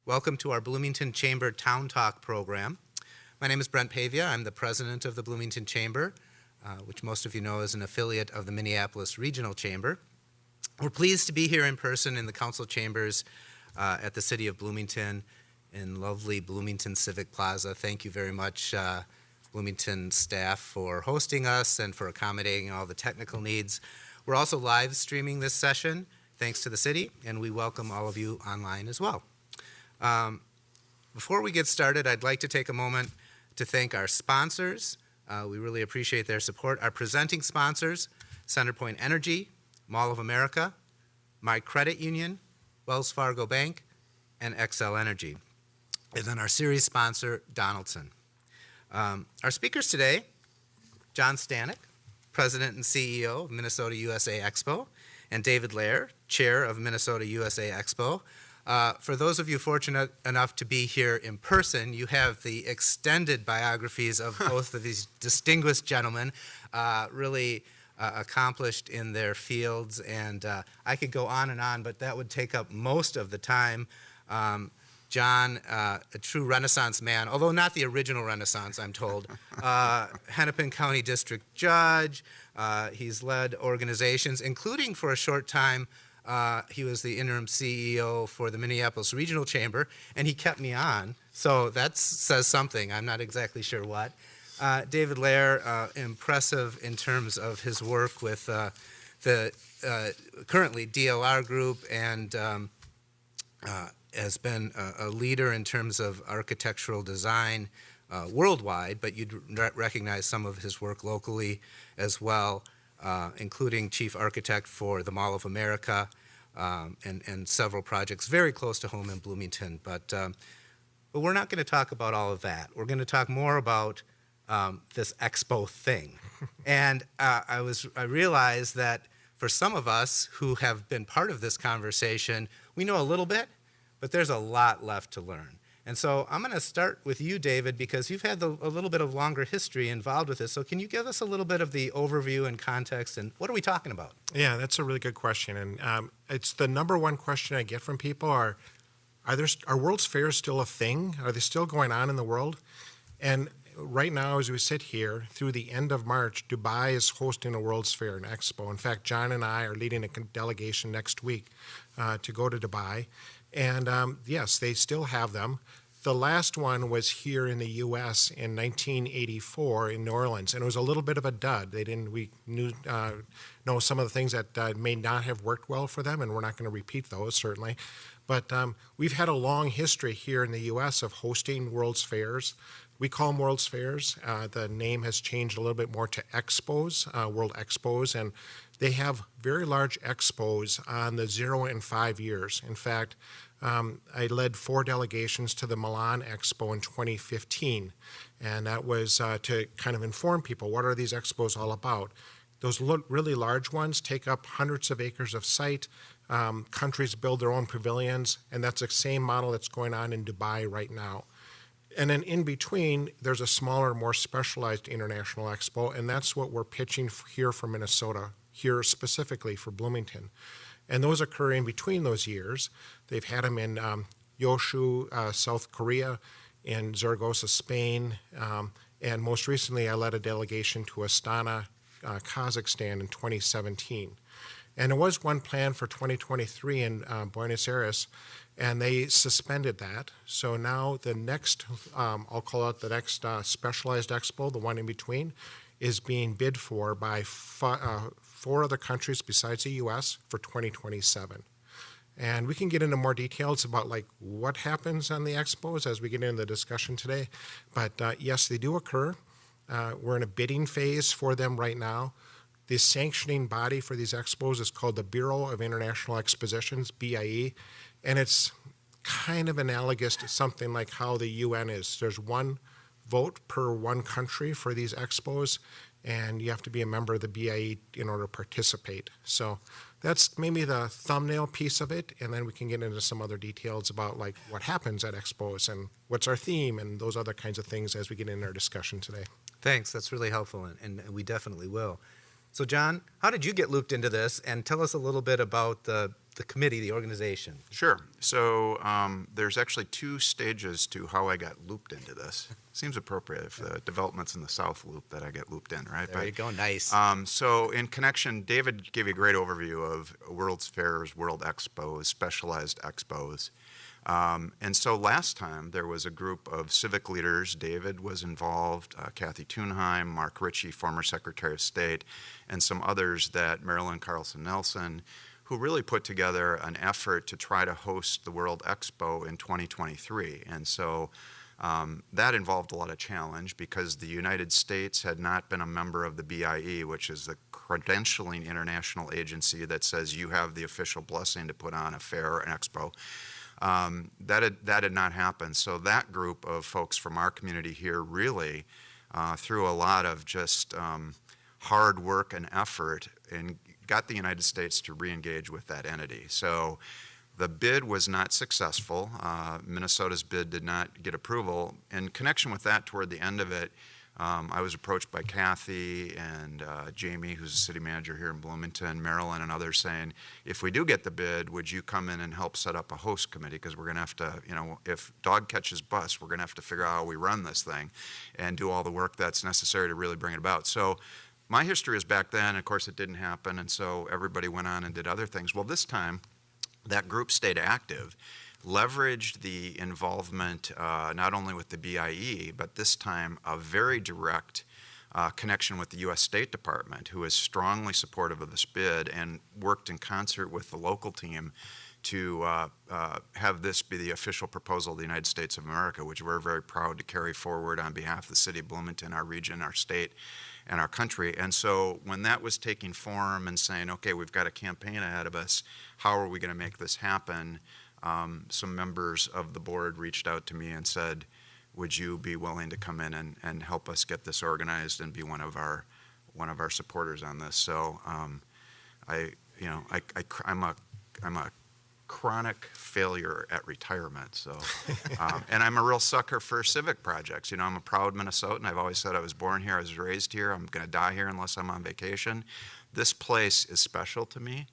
Welcome to our Bloomington Chamber Town Talk program. My name is Brent Pavia. I'm the president of the Bloomington Chamber, which most of you know is an affiliate of the Minneapolis Regional Chamber. We're pleased to be here in person in the council chambers at the city of Bloomington in lovely Bloomington Civic Plaza. Thank you very much, Bloomington staff, for hosting us and for accommodating all the technical needs. We're also live streaming this session, thanks to the city, and we welcome all of you online as well. Before we get started, I'd like to take a moment to thank our sponsors. We really appreciate their support. Our presenting sponsors, CenterPoint Energy, Mall of America, My Credit Union, Wells Fargo Bank, and Xcel Energy. And then our series sponsor, Donaldson. Our speakers today, John Stanek, President and CEO of Minnesota USA Expo, and David Lair, Chair of Minnesota USA Expo. For those of you fortunate enough to be here in person, you have the extended biographies of both of these distinguished gentlemen, really accomplished in their fields, and I could go on, but that would take up most of the time. John, a true Renaissance man, although not the original Renaissance, I'm told. Hennepin County District Judge. He's led organizations, including for a short time, he was the interim CEO for the Minneapolis Regional Chamber, and he kept me on, so that says something. I'm not exactly sure what. David Lair, impressive in terms of his work with the currently DLR Group, and has been a leader in terms of architectural design worldwide, but you'd recognize some of his work locally as well, including chief architect for the Mall of America and several projects very close to home in Bloomington. But we're not going to talk about all of that. We're going to talk more about this Expo thing. And I realized that for some of us who have been part of this conversation, we know a little bit, but there's a lot left to learn. And so I'm going to start with you, David, because you've had a little bit of longer history involved with this. So can you give us a little bit of the overview and context, and what are we talking about? Yeah, that's a really good question. And it's the number one question I get from people are World's Fairs still a thing? Are they still going on in the world? And right now, as we sit here, through the end of March, Dubai is hosting a World's Fair, an expo. In fact, John and I are leading a delegation next week to go to Dubai. And yes, they still have them. The last one was here in the U.S. in 1984 in New Orleans, and it was a little bit of a dud. We know some of the things that may not have worked well for them, and we're not going to repeat those, certainly. But we've had a long history here in the U.S. of hosting World's Fairs. We call them World's Fairs. The name has changed a little bit more to Expos, World Expos, and they have very large expos on the 0 and 5 years. In fact, I led 4 delegations to the Milan Expo in 2015, and that was to kind of inform people, what are these expos all about? Those really large ones take up hundreds of acres of site. Countries build their own pavilions, and that's the same model that's going on in Dubai right now. And then in between, there's a smaller, more specialized international expo, and that's what we're pitching here for Minnesota, here specifically for Bloomington. And those occur in between those years. They've had them in Yeosu, South Korea, in Zaragoza, Spain, and most recently I led a delegation to Astana, Kazakhstan in 2017. And there was one planned for 2023 in Buenos Aires, and they suspended that. So now the next, I'll call it the next specialized expo, the one in between, is being bid for by 4 other countries besides the U.S. for 2027. And we can get into more details about like what happens on the expos as we get into the discussion today. But yes, they do occur. We're in a bidding phase for them right now. The sanctioning body for these expos is called the Bureau of International Expositions, BIE, and it's kind of analogous to something like how the UN is. There's one vote per one country for these expos, and you have to be a member of the BIE in order to participate. So that's maybe the thumbnail piece of it, and then we can get into some other details about like what happens at expos and what's our theme and those other kinds of things as we get into our discussion today. Thanks, that's really helpful, and we definitely will. So John, how did you get looped into this? And tell us a little bit about the the committee, the organization. Sure. So there's actually 2 stages to how I got looped into this. Seems appropriate if the development's in the South Loop that I get looped in, right? There you go, nice. So in connection, David gave you a great overview of World's Fairs, World Expos, specialized expos. And so last time there was a group of civic leaders. David was involved, Kathy Thunheim, Mark Ritchie, former Secretary of State, and some others that Marilyn Carlson Nelson, who really put together an effort to try to host the World Expo in 2023. And so that involved a lot of challenge because the United States had not been a member of the BIE, which is the credentialing international agency that says you have the official blessing to put on a fair, an expo. That had not happened. So that group of folks from our community here really, through a lot of just hard work and effort, and got the United States to re-engage with that entity. So the bid was not successful. Minnesota's bid did not get approval. In connection with that, toward the end of it, I was approached by Kathy and Jamie, who's a city manager here in Bloomington, Marilyn, and others saying, if we do get the bid, would you come in and help set up a host committee? Because we're going to have to, if dog catches bus, we're going to have to figure out how we run this thing and do all the work that's necessary to really bring it about. So my history is back then. Of course, it didn't happen, and so everybody went on and did other things. Well, this time, that group stayed active, leveraged the involvement not only with the BIE, but this time a very direct connection with the U.S. State Department, who is strongly supportive of this bid and worked in concert with the local team to have this be the official proposal of the United States of America, which we're very proud to carry forward on behalf of the city of Bloomington, our region, our state, and our country. And so when that was taking form and saying, okay, we've got a campaign ahead of us, how are we going to make this happen? Some members of the board reached out to me and said, would you be willing to come in and help us get this organized and be one of our supporters on this? So I'm a chronic failure at retirement. So, and I'm a real sucker for civic projects. I'm a proud Minnesotan. I've always said I was born here, I was raised here. I'm going to die here unless I'm on vacation. This place is special to me,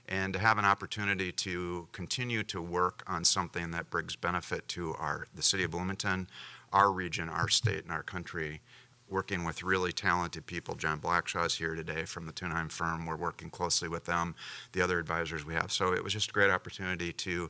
and to have an opportunity to continue to work on something that brings benefit to the city of Bloomington, our region, our state, and our country, working with really talented people. John Blackshaw's here today from the Thunheim firm. We're working closely with them, the other advisors we have. So it was just a great opportunity to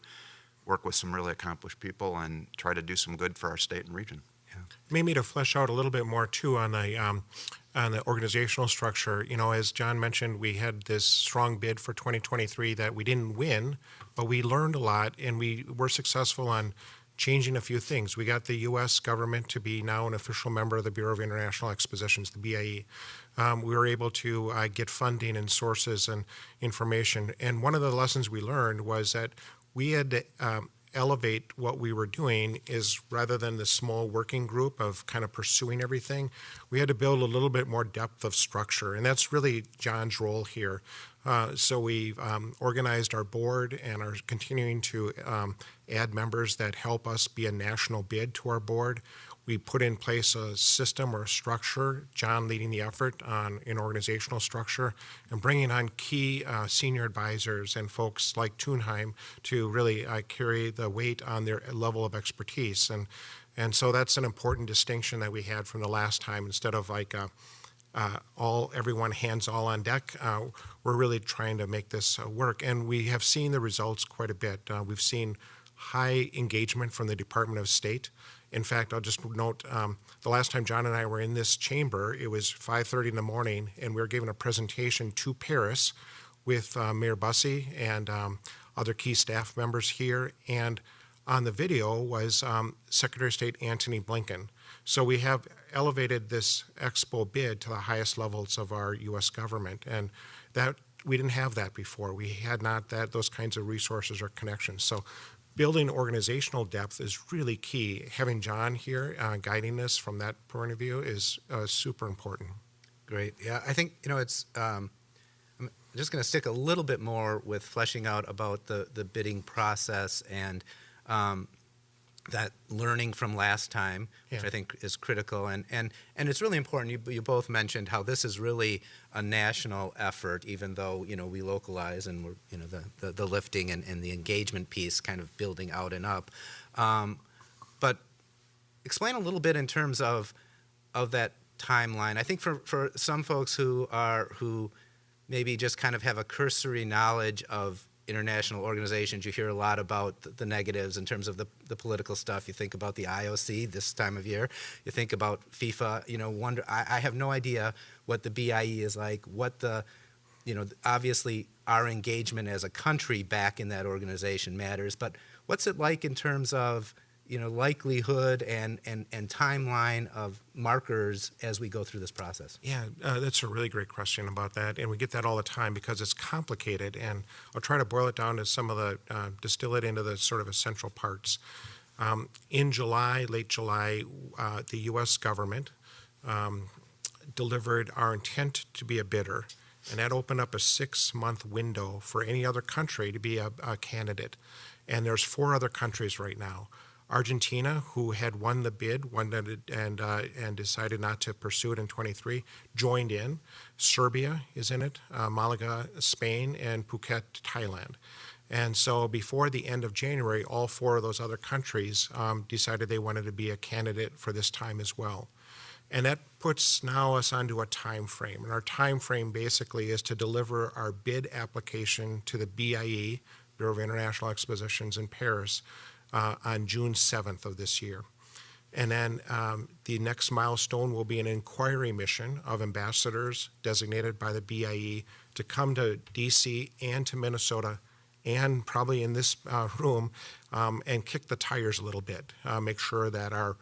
work with some really accomplished people and try to do some good for our state and region. Yeah. Maybe to flesh out a little bit more too on the organizational structure. As John mentioned, we had this strong bid for 2023 that we didn't win, but we learned a lot, and we were successful on changing a few things. We got the U.S. government to be now an official member of the Bureau of International Expositions, the BIE. We were able to get funding and sources and information. And one of the lessons we learned was that we had to elevate what we were doing is, rather than the small working group of kind of pursuing everything, we had to build a little bit more depth of structure. And that's really John's role here. So we've organized our board and are continuing to add members that help us be a national bid to our board. We put in place a system or a structure, John leading the effort on an organizational structure, and bringing on key senior advisors and folks like Thunheim to really carry the weight on their level of expertise. And so that's an important distinction that we had from the last time. Instead of like everyone hands all on deck, we're really trying to make this work. And we have seen the results quite a bit. We've seen high engagement from the Department of State. In fact, I'll just note, the last time John and I were in this chamber, it was 5:30 in the morning, and we were giving a presentation to Paris with Mayor Bussey and other key staff members here. And on the video was Secretary of State Antony Blinken. So we have elevated this Expo bid to the highest levels of our U.S. government, and that we didn't have that before. We had not those kinds of resources or connections. So building organizational depth is really key. Having John here guiding this from that point of view is super important. Great. Yeah, I think, it's, I'm just going to stick a little bit more with fleshing out about the bidding process. And that learning from last time, which Yeah. I think is critical. And it's really important. You both mentioned how this is really a national effort, even though, we localize and we're, the lifting and the engagement piece kind of building out and up. But explain a little bit in terms of that timeline. I think for some folks who maybe just kind of have a cursory knowledge of international organizations, you hear a lot about the negatives in terms of the political stuff. You think about the IOC this time of year. You think about FIFA. I have no idea what the BIE is like, what obviously our engagement as a country back in that organization matters, but what's it like in terms of likelihood and timeline of markers as we go through this process? Yeah, that's a really great question about that, and we get that all the time because it's complicated, and I'll try to boil it down to some of the, distill it into the sort of essential parts. In July, late July, the U.S. government delivered our intent to be a bidder, and that opened up a 6-month window for any other country to be a candidate. And there's 4 other countries right now. Argentina, who had won the bid, and decided not to pursue it in 23, joined in. Serbia is in it, Malaga, Spain, and Phuket, Thailand. And so before the end of January, all 4 of those other countries decided they wanted to be a candidate for this time as well. And that puts now us onto a time frame. And our time frame basically is to deliver our bid application to the BIE, Bureau of International Expositions in Paris, on June 7th of this year. And then the next milestone will be an inquiry mission of ambassadors designated by the BIE to come to DC and to Minnesota and probably in this room and kick the tires a little bit, make sure that our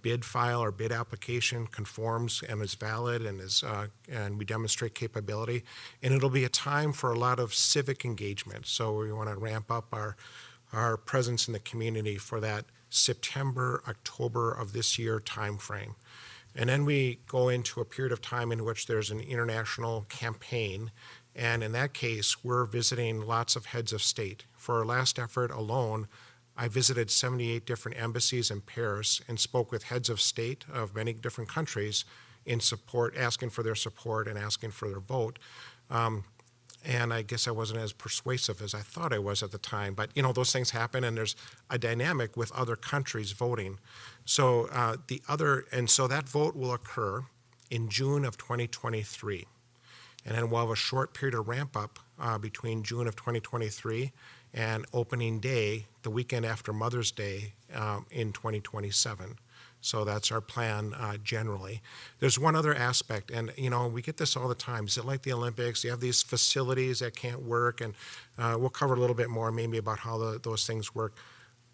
bid file, our bid application conforms and is valid and we demonstrate capability. And it'll be a time for a lot of civic engagement. So we want to ramp up our presence in the community for that September, October of this year timeframe. And then we go into a period of time in which there's an international campaign. And in that case, we're visiting lots of heads of state. For our last effort alone, I visited 78 different embassies in Paris and spoke with heads of state of many different countries in support, asking for their support and asking for their vote. And I guess I wasn't as persuasive as I thought I was at the time. But, those things happen, and there's a dynamic with other countries voting. So so that vote will occur in June of 2023. And then we'll have a short period of ramp up between June of 2023 and opening day, the weekend after Mother's Day, in 2027. So that's our plan generally. There's one other aspect, and we get this all the time. Is it like the Olympics? You have these facilities that can't work, and we'll cover a little bit more maybe about how those things work.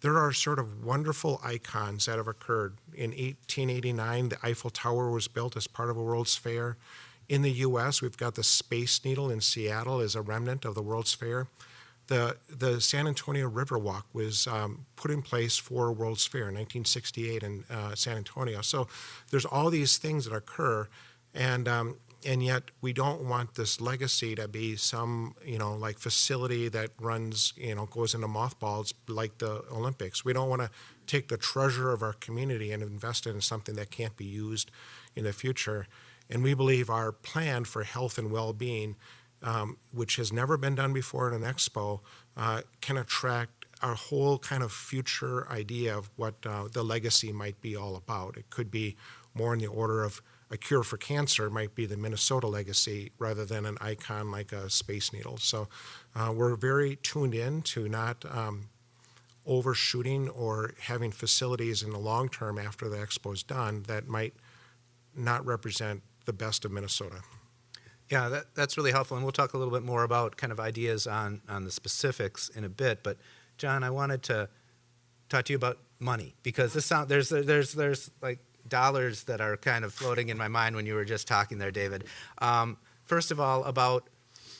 There are sort of wonderful icons that have occurred. In 1889, the Eiffel Tower was built as part of a World's Fair. In the U.S., we've got the Space Needle in Seattle as a remnant of the World's Fair. The San Antonio Riverwalk was put in place for World's Fair in 1968 in San Antonio. So there's all these things that occur, and yet we don't want this legacy to be some like facility that runs goes into mothballs like the Olympics. We don't want to take the treasure of our community and invest it in something that can't be used in the future. And we believe our plan for health and well-being, which has never been done before in an expo, can attract our whole kind of future idea of what the legacy might be all about. It could be more in the order of a cure for cancer might be the Minnesota legacy rather than an icon like a Space Needle. So we're very tuned in to not overshooting or having facilities in the long term after the expo is done that might not represent the best of Minnesota. Yeah, that's really helpful, and we'll talk a little bit more about kind of ideas on the specifics in a bit. But John, I wanted to talk to you about money because there's like dollars that are kind of floating in my mind when you were just talking there, David. First of all, about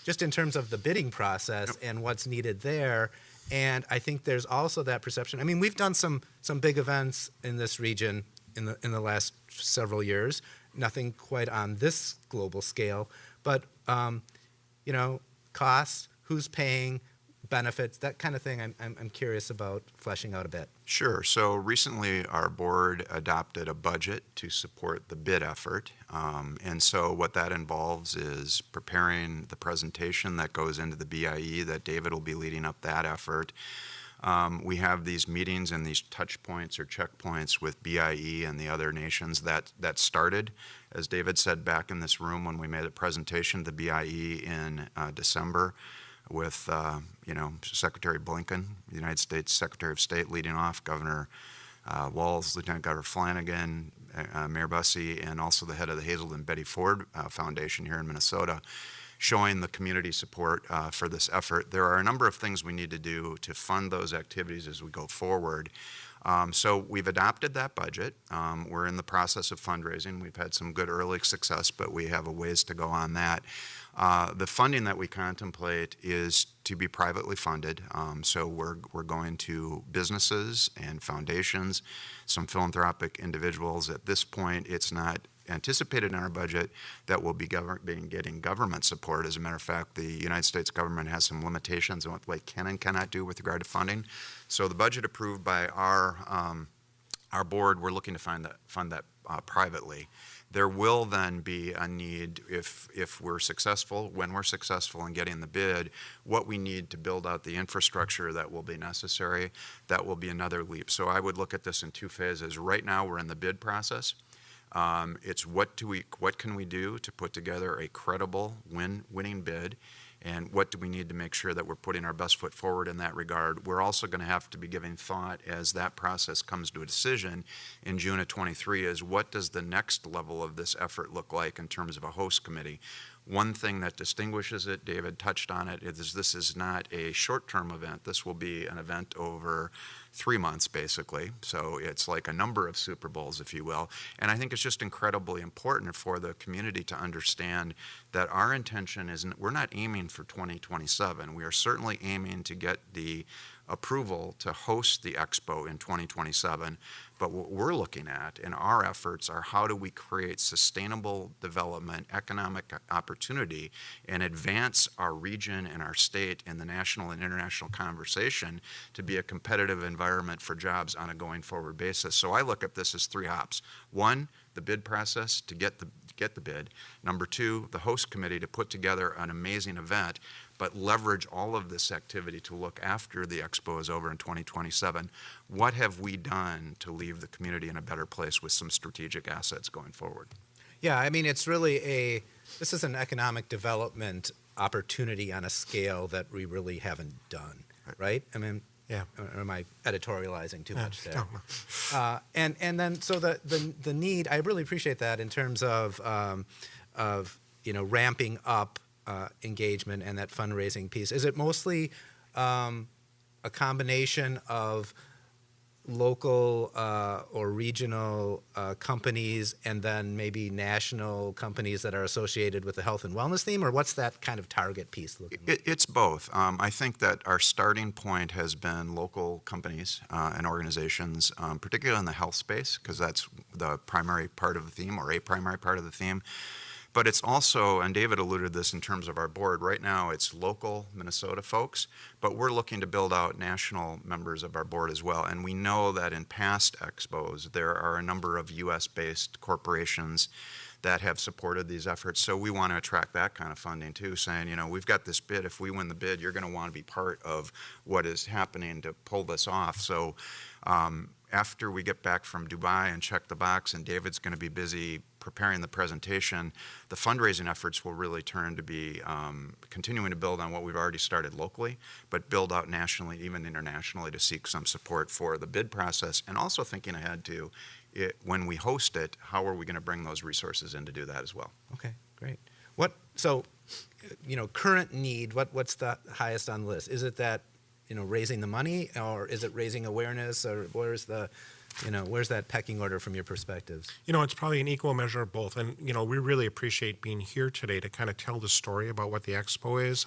just in terms of the bidding process and what's needed there, and I think there's also that perception. I mean, we've done some big events in this region in the last several years. Nothing quite on this global scale. But, costs, who's paying, benefits, that kind of thing. I'm curious about fleshing out a bit. Sure. So recently, our board adopted a budget to support the bid effort. And so what that involves is preparing the presentation that goes into the BIE, that David will be leading up that effort. We have these meetings and these touch points or checkpoints with BIE and the other nations that started, as David said, back in this room when we made a presentation to the BIE in December with, Secretary Blinken, the United States Secretary of State leading off, Governor Walz, Lieutenant Governor Flanagan, Mayor Bussey, and also the head of the Hazelden Betty Ford Foundation here in Minnesota, showing the community support for this effort. There are a number of things we need to do to fund those activities as we go forward. So we've adopted that budget. We're in the process of fundraising. We've had some good early success, but we have a ways to go on that. The funding that we contemplate is to be privately funded. So we're going to businesses and foundations, some philanthropic individuals. At this point, it's not anticipated in our budget that we'll be getting government support. As a matter of fact, the United States government has some limitations on what they can and cannot do with regard to funding. So the budget approved by our board, we're looking to fund that privately. There will then be a need, if we're successful, when we're successful in getting the bid, what we need to build out the infrastructure that will be necessary, that will be another leap. So I would look at this in two phases. Right now, we're in the bid process. It's what can we do to put together a credible winning bid, and what do we need to make sure that we're putting our best foot forward in that regard. We're also going to have to be giving thought as that process comes to a decision in June of 23 is what does the next level of this effort look like in terms of a host committee. One thing that distinguishes it, David touched on it, is this is not a short-term event. This will be an event over 3 months, basically. So it's like a number of Super Bowls, if you will. And I think it's just incredibly important for the community to understand that our intention isn't, we're not aiming for 2027. We are certainly aiming to get the approval to host the Expo in 2027. But what we're looking at in our efforts are how do we create sustainable development, economic opportunity, and advance our region and our state in the national and international conversation to be a competitive environment for jobs on a going forward basis. So I look at this as 3 hops. 1, the bid process to get the bid. Number 2, the host committee to put together an amazing event, but leverage all of this activity to look after the Expo is over in 2027. What have we done to leave the community in a better place with some strategic assets going forward? Yeah, I mean, it's really this is an economic development opportunity on a scale that we really haven't done, right? I mean, yeah. Or am I editorializing too much there? No. And then so the need, I really appreciate that in terms of ramping up engagement and that fundraising piece. Is it mostly a combination of local or regional companies and then maybe national companies that are associated with the health and wellness theme, or what's that kind of target piece looking like? It's both. I think that our starting point has been local companies and organizations, particularly in the health space, because that's the primary part of the theme, or a primary part of the theme. But it's also, and David alluded to this in terms of our board, right now it's local Minnesota folks, but we're looking to build out national members of our board as well. And we know that in past expos, there are a number of US-based corporations that have supported these efforts. So we want to attract that kind of funding too, saying, we've got this bid. If we win the bid, you're going to want to be part of what is happening to pull this off. So after we get back from Dubai and check the box, and David's going to be busy preparing the presentation, the fundraising efforts will really turn to be continuing to build on what we've already started locally, but build out nationally, even internationally, to seek some support for the bid process, and also thinking ahead to when we host it, how are we going to bring those resources in to do that as well? Okay, great. So, current need, what's the highest on the list? Is it that, raising the money, or is it raising awareness, or where's that pecking order from your perspectives? It's probably an equal measure of both. And, we really appreciate being here today to kind of tell the story about what the Expo is.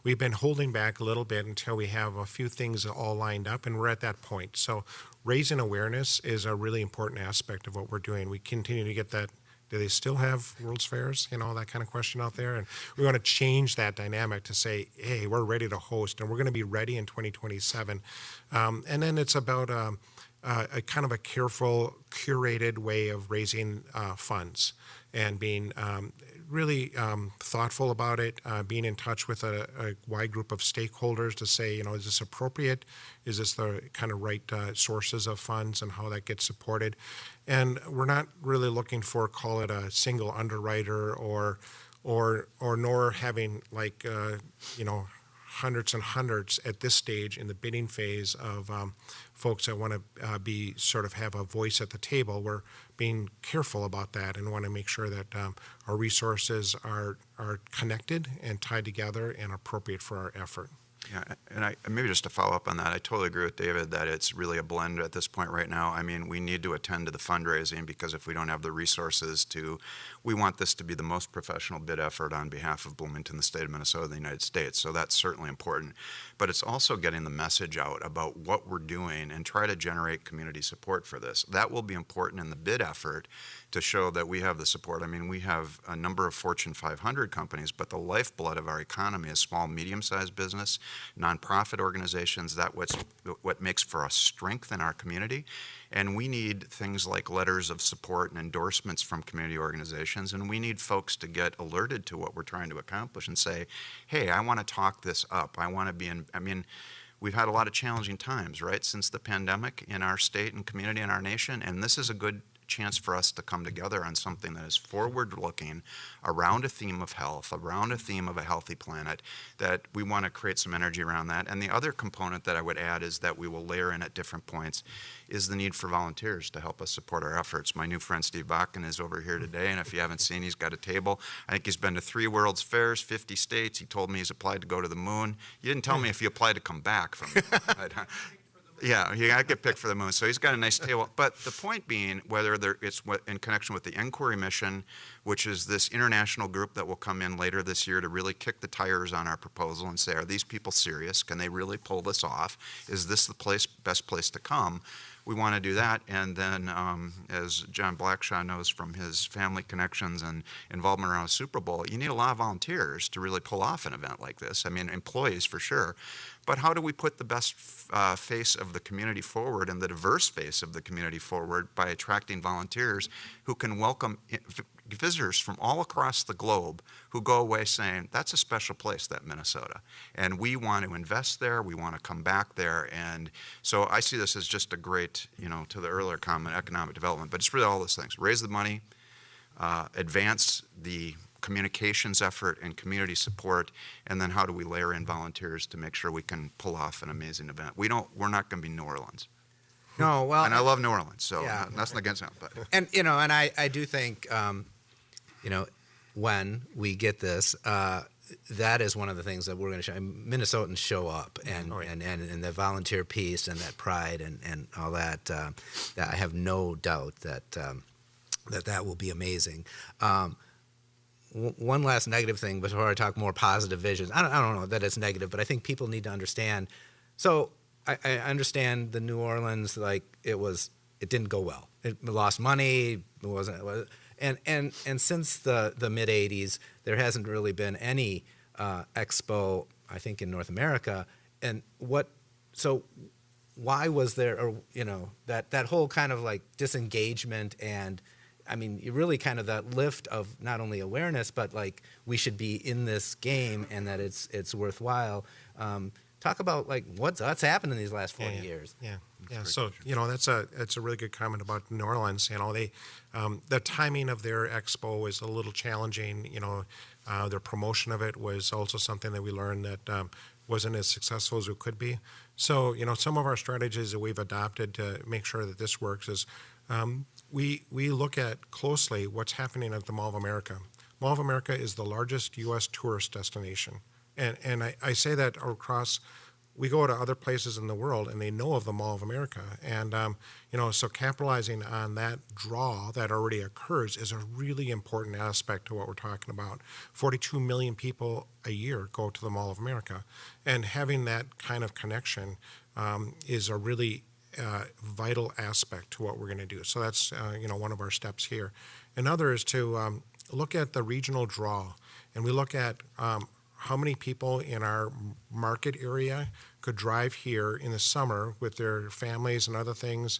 We've been holding back a little bit until we have a few things all lined up, and we're at that point. So raising awareness is a really important aspect of what we're doing. We continue to get that Do they still have World's Fairs? You know, that kind of question out there. And we want to change that dynamic to say, hey, we're ready to host, and we're going to be ready in 2027. And then it's about a kind of a careful, curated way of raising funds and being really thoughtful about it, being in touch with a wide group of stakeholders to say, you know, is this appropriate? Is this the kind of right sources of funds and how that gets supported? And we're not really looking for, call it a single underwriter or nor having like, you know, hundreds and hundreds at this stage in the bidding phase of folks that want to be sort of have a voice at the table. We're being careful about that and want to make sure that our resources are connected and tied together and appropriate for our effort. Yeah, and maybe just to follow up on that, I totally agree with David that it's really a blend at this point right now. I mean, we need to attend to the fundraising because if we don't have the resources we want this to be the most professional bid effort on behalf of Bloomington, the state of Minnesota, the United States. So that's certainly important. But it's also getting the message out about what we're doing and try to generate community support for this. That will be important in the bid effort to show that we have the support. I mean, we have a number of Fortune 500 companies, but the lifeblood of our economy is small, medium-sized business, nonprofit organizations. That's what makes for a strength in our community. And we need things like letters of support and endorsements from community organizations, and we need folks to get alerted to what we're trying to accomplish and say, hey, I want to talk this up. I want to be in, I mean, we've had a lot of challenging times, right, since the pandemic in our state and community and our nation, and this is a good chance for us to come together on something that is forward-looking around a theme of health, around a theme of a healthy planet, that we want to create some energy around that. And the other component that I would add is that we will layer in at different points is the need for volunteers to help us support our efforts. My new friend Steve Bakken is over here today, and if you haven't seen, he's got a table. I think he's been to 3 World's Fairs, 50 states. He told me he's applied to go to the moon. You didn't tell me if he applied to come back from the Yeah, you got to get picked for the moon. So he's got a nice table. But the point being, whether it's in connection with the Inquiry Mission, which is this international group that will come in later this year to really kick the tires on our proposal and say, are these people serious? Can they really pull this off? Is this the best place to come? We want to do that. And then, as John Blackshaw knows from his family connections and involvement around the Super Bowl, you need a lot of volunteers to really pull off an event like this. I mean, employees for sure. But how do we put the best face of the community forward and the diverse face of the community forward by attracting volunteers who can welcome visitors from all across the globe who go away saying, that's a special place, that Minnesota. And we want to invest there, we want to come back there. And so I see this as just a great, you know, to the earlier comment, economic development, but it's really all those things. Raise the money, advance the communications effort and community support, and then how do we layer in volunteers to make sure we can pull off an amazing event. We're not going to be New Orleans. No, well, and I love New Orleans, so yeah. nothing against them. But and you know, and I do think, you know, when we get this, that is one of the things that we're going to show. Minnesotans show up, and and the volunteer piece and that pride and all that. That I have no doubt that that will be amazing. One last negative thing before I talk more positive visions. I don't know that it's negative, but I think people need to understand. So I understand the New Orleans, like it didn't go well. It lost money. It wasn't. And since the mid '80s, there hasn't really been any Expo, I think, in North America. And why was there, or you know, that whole kind of like disengagement and. I mean, you really kind of that lift of not only awareness, but like we should be in this game and that it's worthwhile. Talk about like what's happened in these last 40 years. Yeah. So you know that's a really good comment about New Orleans. You know the timing of their expo was a little challenging. You know their promotion of it was also something that we learned that wasn't as successful as it could be. So you know some of our strategies that we've adopted to make sure that this works is. We look at closely what's happening at the Mall of America. Mall of America is the largest U.S. tourist destination. And I say that across, we go to other places in the world and they know of the Mall of America. And, you know, so capitalizing on that draw that already occurs is a really important aspect to what we're talking about. 42 million people a year go to the Mall of America. And having that kind of connection is a really vital aspect to what we're going to do. So that's one of our steps here. Another is to look at the regional draw, and we look at how many people in our market area could drive here in the summer with their families and other things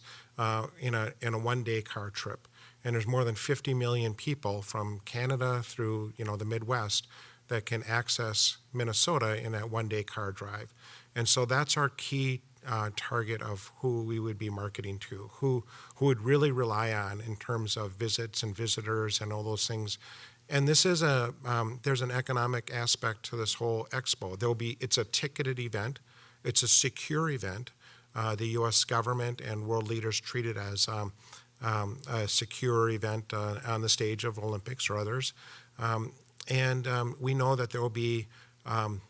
in a one-day car trip. And there's more than 50 million people from Canada through the Midwest that can access Minnesota in that one-day car drive. And so that's our key target of who we would be marketing to, who would really rely on in terms of visits and visitors and all those things. And this is there's an economic aspect to this whole expo. It's a ticketed event. It's a secure event. The U.S. government and world leaders treat it as a secure event on the stage of Olympics or others. And we know that there will be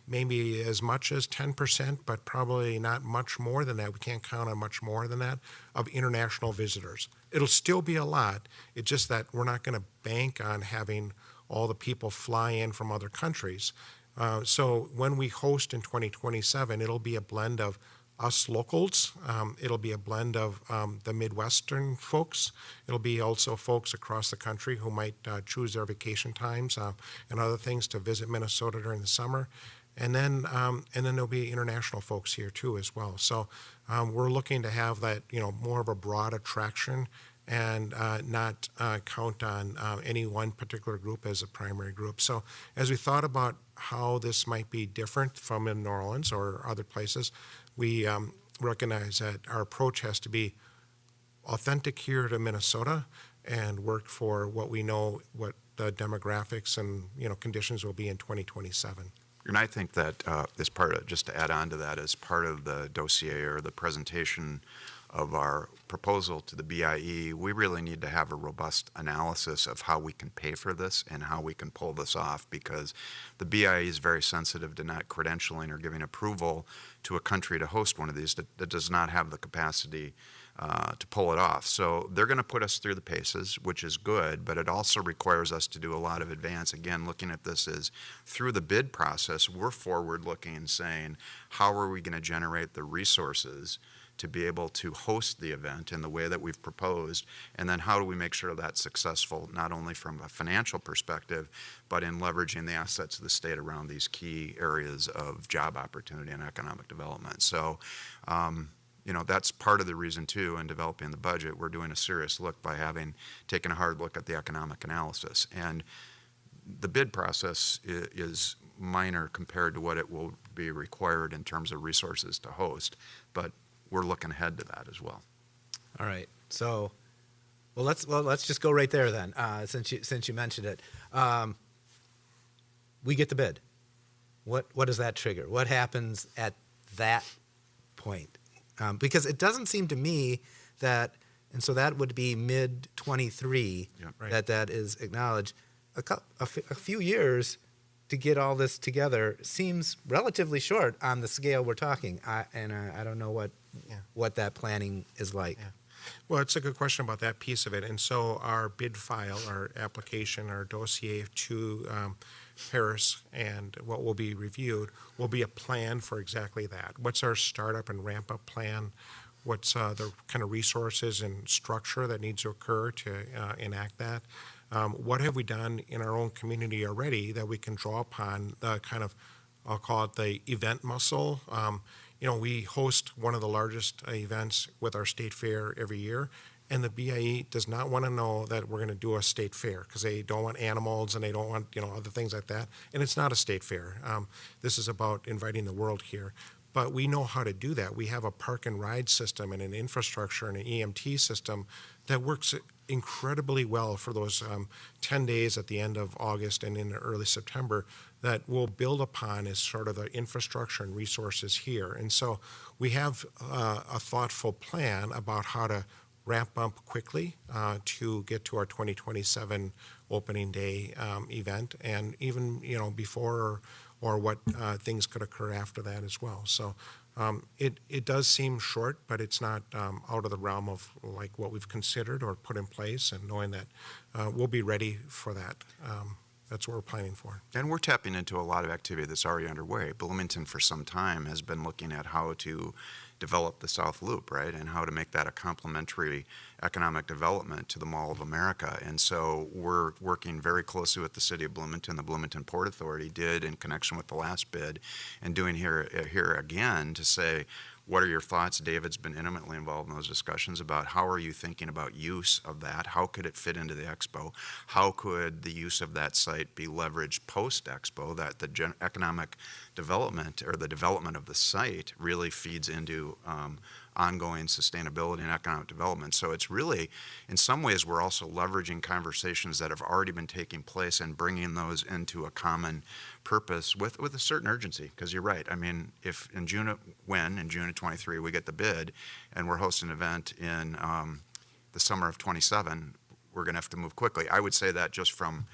maybe as much as 10%, but probably not much more than that. We can't count on much more than that, of international visitors. It'll still be a lot. It's just that we're not going to bank on having all the people fly in from other countries. So when we host in 2027, it'll be a blend of us locals. It'll be a blend of the Midwestern folks. It'll be also folks across the country who might choose their vacation times and other things to visit Minnesota during the summer. And then there'll be international folks here too as well. So we're looking to have that, more of a broad attraction and not count on any one particular group as a primary group. So as we thought about how this might be different from in New Orleans or other places, we recognize that our approach has to be authentic here to Minnesota and work for what we know what the demographics and conditions will be in 2027. And I think that as part of, just to add on to that, as part of the dossier or the presentation of our proposal to the BIE, we really need to have a robust analysis of how we can pay for this and how we can pull this off, because the BIE is very sensitive to not credentialing or giving approval to a country to host one of these that does not have the capacity to pull it off. So they're going to put us through the paces, which is good, but it also requires us to do a lot of advance. Again, looking at this as through the bid process, we're forward-looking and saying, how are we going to generate the resources to be able to host the event in the way that we've proposed, and then how do we make sure that's successful, not only from a financial perspective, but in leveraging the assets of the state around these key areas of job opportunity and economic development. So, that's part of the reason too, in developing the budget, we're doing a serious look by having taken a hard look at the economic analysis. And the bid process is minor compared to what it will be required in terms of resources to host, but we're looking ahead to that as well. All right. So, let's just go right there then. Since you mentioned it, we get the bid. What does that trigger? What happens at that point? Because it doesn't seem to me that, and so that would be mid 23 that is acknowledged. A few years to get all this together seems relatively short on the scale we're talking. I don't know what that planning is like. Yeah. Well, it's a good question about that piece of it. And so our bid file, our application, our dossier to Paris and what will be reviewed will be a plan for exactly that. What's our startup and ramp up plan? What's the kind of resources and structure that needs to occur to enact that? What have we done in our own community already that we can draw upon the kind of, I'll call it the event muscle? We host one of the largest events with our state fair every year, and the BIE does not want to know that we're going to do a state fair because they don't want animals and they don't want other things like that. And it's not a state fair. This is about inviting the world here. But we know how to do that. We have a park and ride system and an infrastructure and an EMT system that works incredibly well for those 10 days at the end of August and in early September that we'll build upon as sort of the infrastructure and resources here. And so we have a thoughtful plan about how to ramp up quickly to get to our 2027 opening day event, and even before or what things could occur after that as well. So it does seem short, but it's not out of the realm of like what we've considered or put in place, and knowing that we'll be ready for that. that's what we're planning for. And we're tapping into a lot of activity that's already underway. Bloomington for some time has been looking at how to develop the South Loop, right, and how to make that a complementary economic development to the Mall of America. And so we're working very closely with the City of Bloomington. The Bloomington Port Authority did in connection with the last bid, and doing here again to say, what are your thoughts? David's been intimately involved in those discussions about how are you thinking about use of that? How could it fit into the Expo? How could the use of that site be leveraged post-Expo, that the economic development or the development of the site really feeds into ongoing sustainability and economic development. So it's really, in some ways, we're also leveraging conversations that have already been taking place and bringing those into a common purpose with a certain urgency. Because you're right. I mean, if in June of 23, we get the bid and we're hosting an event in the summer of 27, we're going to have to move quickly. I would say that just from,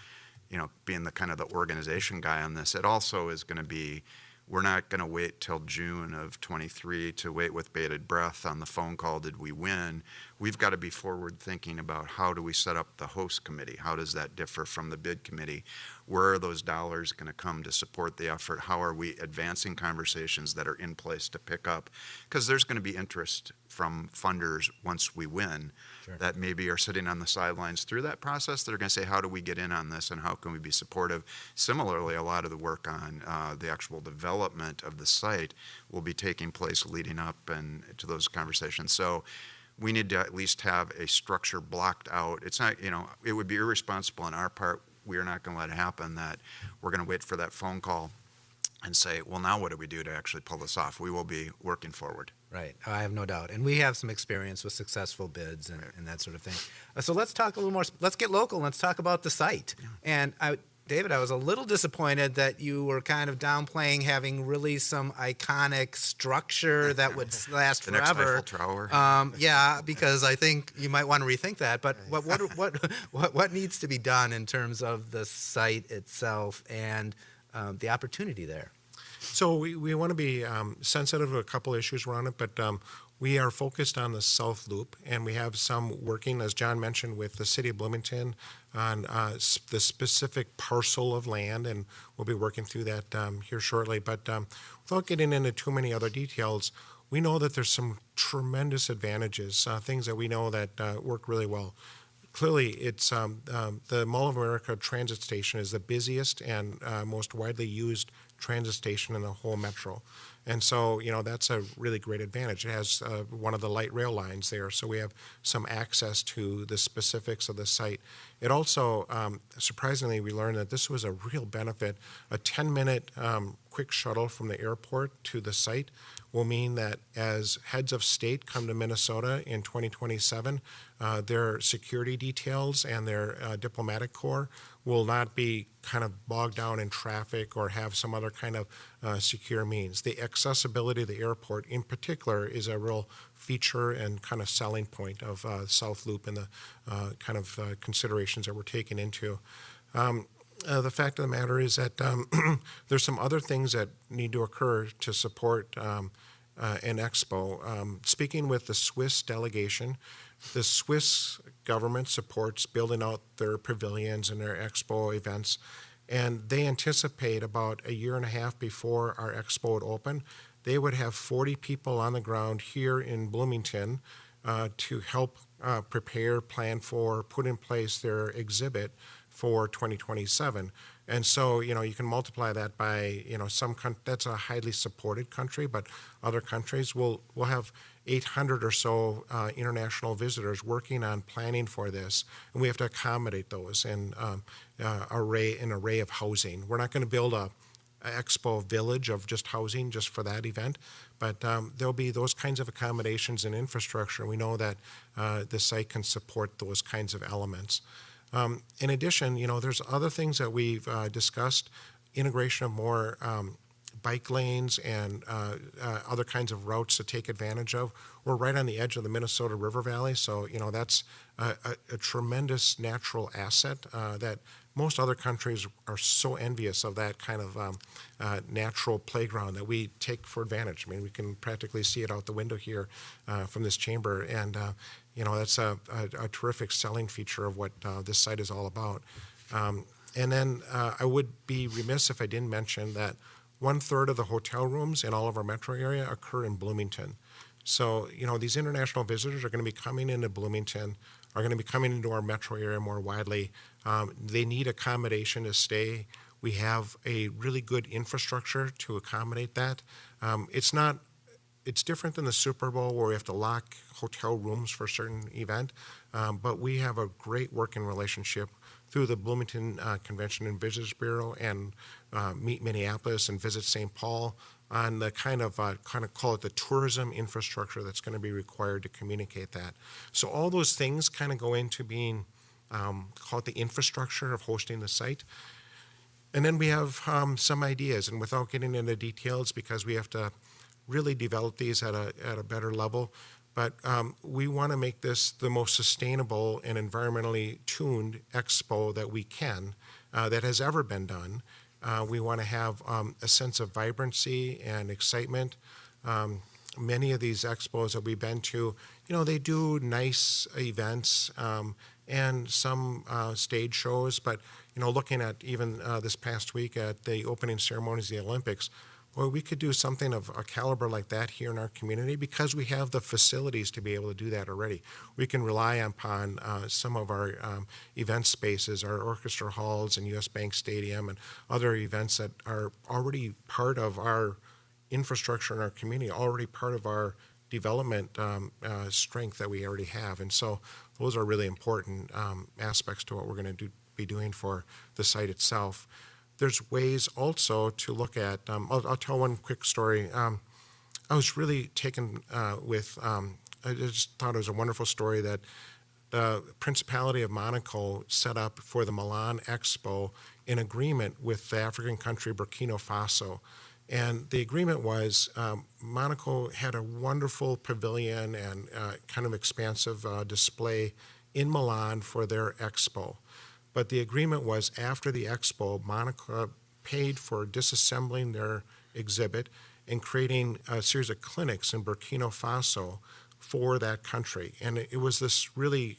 being the kind of the organization guy on this, it also is going to be, we're not going to wait till June of 23 to wait with bated breath on the phone call, did we win? We've got to be forward thinking about how do we set up the host committee? How does that differ from the bid committee? Where are those dollars going to come to support the effort? How are we advancing conversations that are in place to pick up? Because there's going to be interest from funders once we win. Sure. That maybe are sitting on the sidelines through that process. They're going to say, how do we get in on this and how can we be supportive? Similarly, a lot of the work on the actual development of the site will be taking place leading up and to those conversations. So we need to at least have a structure blocked out. It's not, it would be irresponsible on our part. We are not going to let it happen that we're going to wait for that phone call and say, well, now what do we do to actually pull this off? We will be working forward. Right. I have no doubt. And we have some experience with successful bids and that sort of thing. So let's talk a little more. Let's get local. Let's talk about the site. Yeah. And David, I was a little disappointed that you were kind of downplaying having really some iconic structure that would last the forever. Next Eiffel Tower. Yeah, because I think you might want to rethink that. But what needs to be done in terms of the site itself and the opportunity there? So we want to be sensitive to a couple issues around it, but we are focused on the South Loop, and we have some working, as John mentioned, with the City of Bloomington on the specific parcel of land, and we'll be working through that here shortly. But without getting into too many other details, we know that there's some tremendous advantages, things that we know that work really well. Clearly, it's the Mall of America transit station is the busiest and most widely used transit station in the whole metro. And so, that's a really great advantage. It has one of the light rail lines there, so we have some access to the specifics of the site. It also, surprisingly, we learned that this was a real benefit. A 10-minute quick shuttle from the airport to the site will mean that as heads of state come to Minnesota in 2027, their security details and their diplomatic corps will not be kind of bogged down in traffic or have some other kind of secure means. The accessibility of the airport in particular is a real feature and kind of selling point of South Loop and the kind of considerations that we're taking into. The fact of the matter is that there's some other things that need to occur to support an Expo. Speaking with the Swiss delegation, the Swiss government supports building out their pavilions and their Expo events, and they anticipate about a year and a half before our Expo would open, they would have 40 people on the ground here in Bloomington to help prepare, plan for, put in place their exhibit for 2027. And so, you can multiply that by, that's a highly supported country, but other countries will have 800 or so international visitors working on planning for this, and we have to accommodate those in an array of housing. We're not going to build a Expo village of just housing just for that event, but there'll be those kinds of accommodations and infrastructure. We know that the site can support those kinds of elements. In addition, there's other things that we've discussed, integration of more bike lanes and other kinds of routes to take advantage of. We're right on the edge of the Minnesota River Valley, so that's a tremendous natural asset that most other countries are so envious of, that kind of natural playground that we take for advantage. I mean, we can practically see it out the window here from this chamber, and that's a terrific selling feature of what this site is all about. And then I would be remiss if I didn't mention that 1/3 of the hotel rooms in all of our metro area occur in Bloomington. So, these international visitors are going to be coming into Bloomington, are going to be coming into our metro area more widely. They need accommodation to stay. We have a really good infrastructure to accommodate that. It's different than the Super Bowl where we have to lock hotel rooms for a certain event, but we have a great working relationship through the Bloomington Convention and Visitors Bureau and Meet Minneapolis and Visit St. Paul on the kind of call it the tourism infrastructure that's going to be required to communicate that. So all those things kind of go into being, call it the infrastructure of hosting the site. And then we have some ideas, and without getting into details because we have to really develop these at a better level, but we want to make this the most sustainable and environmentally tuned expo that we can, that has ever been done. We want to have a sense of vibrancy and excitement. Many of these expos that we've been to, they do nice events and some stage shows, but looking at even this past week at the opening ceremonies of the Olympics, well, we could do something of a caliber like that here in our community because we have the facilities to be able to do that already. We can rely upon some of our event spaces, our orchestra halls and US Bank Stadium and other events that are already part of our infrastructure in our community, already part of our development strength that we already have. And so those are really important aspects to what we're going to be doing for the site itself. There's ways also to look at, I'll tell one quick story. I was really taken with, I just thought it was a wonderful story that the Principality of Monaco set up for the Milan Expo in agreement with the African country Burkina Faso. And the agreement was Monaco had a wonderful pavilion and kind of expansive display in Milan for their expo. But the agreement was after the expo, Monaco paid for disassembling their exhibit and creating a series of clinics in Burkina Faso for that country. And it was this really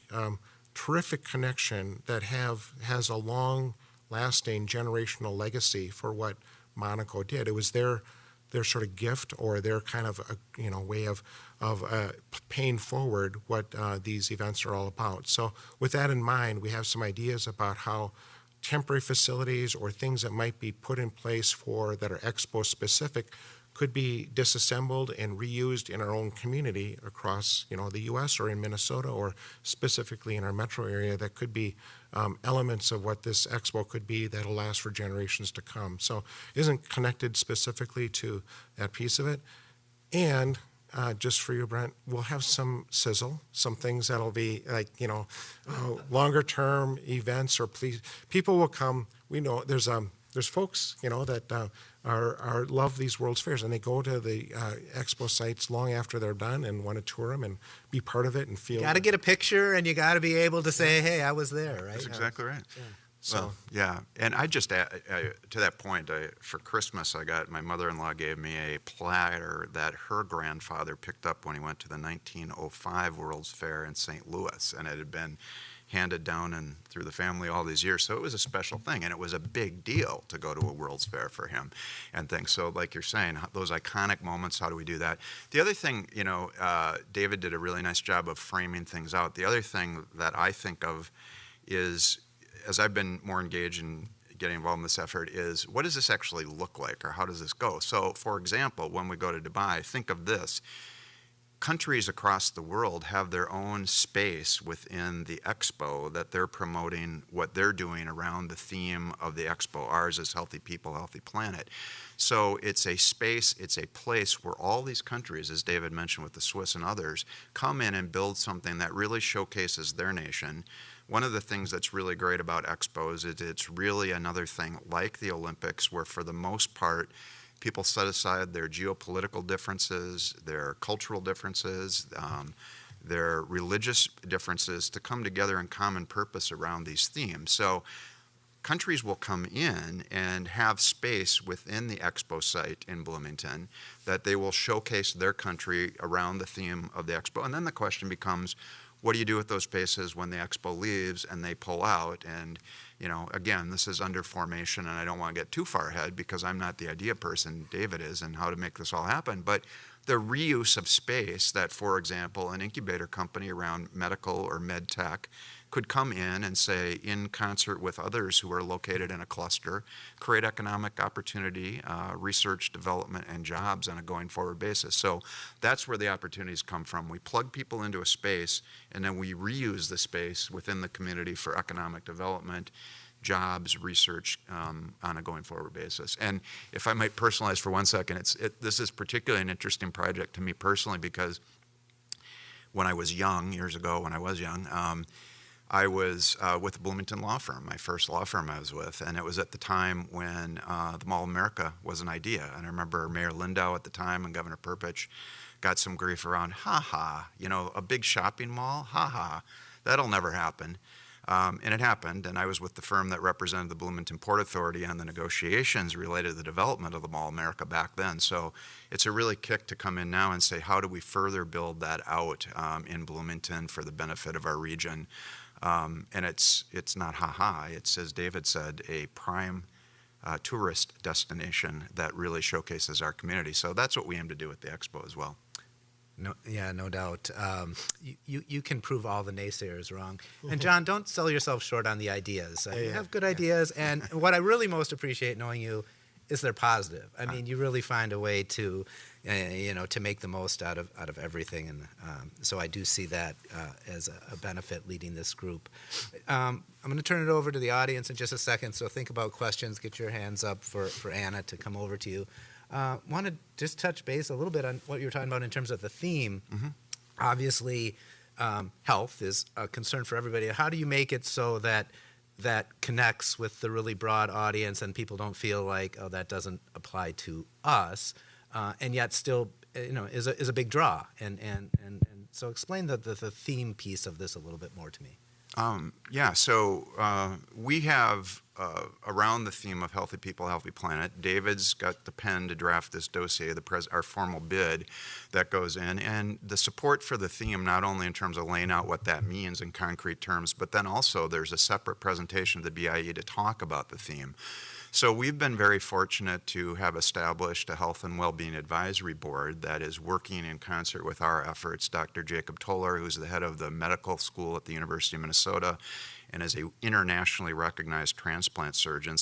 terrific connection that has a long-lasting generational legacy for what Monaco did. It was their sort of gift or their kind of way of paying forward what these events are all about. So with that in mind, we have some ideas about how temporary facilities or things that might be put in place that are expo specific could be disassembled and reused in our own community across the US or in Minnesota or specifically in our metro area that could be elements of what this expo could be that'll last for generations to come. So it isn't connected specifically to that piece of it. And just for you, Brent, we'll have some sizzle, some things that'll be like, longer term events or people will come. We know there's folks, that love these World's Fairs, and they go to the expo sites long after they're done and want to tour them and be part of it and feel. You got to get a picture, and you got to be able to say, "Hey, I was there." Right? That's exactly right. Yeah. So, well, yeah, and I just to that point, for Christmas, my mother-in-law gave me a platter that her grandfather picked up when he went to the 1905 World's Fair in St. Louis, and it had been handed down and through the family all these years. So it was a special thing, and it was a big deal to go to a World's Fair for him and things. So like you're saying, those iconic moments, how do we do that? The other thing, David did a really nice job of framing things out. The other thing that I think of is, as I've been more engaged in getting involved in this effort, is what does this actually look like, or how does this go? So, for example, when we go to Dubai, think of this. Countries across the world have their own space within the expo that they're promoting what they're doing around the theme of the expo. Ours is Healthy People, Healthy Planet. So it's a space, it's a place where all these countries, as David mentioned with the Swiss and others, come in and build something that really showcases their nation. One of the things that's really great about expos is it's really another thing like the Olympics, where for the most part, people set aside their geopolitical differences, their cultural differences, their religious differences to come together in common purpose around these themes. So countries will come in and have space within the expo site in Bloomington that they will showcase their country around the theme of the expo. And then the question becomes, what do you do with those spaces when the expo leaves and they pull out? And, you know, again, this is under formation, and I don't want to get too far ahead because I'm not the idea person, David is, and how to make this all happen. But the reuse of space that, for example, an incubator company around medical or med tech could come in and say, in concert with others who are located in a cluster, create economic opportunity, research, development, and jobs on a going forward basis. So that's where the opportunities come from. We plug people into a space, and then we reuse the space within the community for economic development, jobs, research on a going forward basis. And if I might personalize for 1 second, this is particularly an interesting project to me personally because when I was young, years ago when I was young, I was with the Bloomington law firm, my first law firm I was with, and it was at the time when the Mall of America was an idea. And I remember Mayor Lindau at the time and Governor Perpich got some grief around, you know, a big shopping mall, that'll never happen. And it happened, and I was with the firm that represented the Bloomington Port Authority on the negotiations related to the development of the Mall of America back then. So it's a really kick to come in now and say, how do we further build that out in Bloomington for the benefit of our region? And it's not it's, as David said, a prime tourist destination that really showcases our community. So that's what we aim to do at the Expo as well. No doubt. You can prove all the naysayers wrong. And John, don't sell yourself short on the ideas. You have good ideas, and what I really most appreciate knowing you is they're positive. I mean, you really find a way to, to make the most out of everything, and so I do see that as a benefit leading this group. I'm going to turn it over to the audience in just a second. So think about questions. Get your hands up for Anna to come over to you. Want to just touch base a little bit on what you were talking about in terms of the theme. Mm-hmm. Obviously, health is a concern for everybody. How do you make it so that connects with the really broad audience and people don't feel like, oh, that doesn't apply to us, and yet still, is a big draw? And so explain the theme piece of this a little bit more to me. So we have around the theme of Healthy People, Healthy Planet, David's got the pen to draft this dossier, our formal bid that goes in, and the support for the theme, not only in terms of laying out what that means in concrete terms, but then also there's a separate presentation of the BIE to talk about the theme. So we've been very fortunate to have established a Health and Wellbeing Advisory Board that is working in concert with our efforts. Dr. Jacob Toller, who's the head of the medical school at the University of Minnesota and is an internationally recognized transplant surgeon.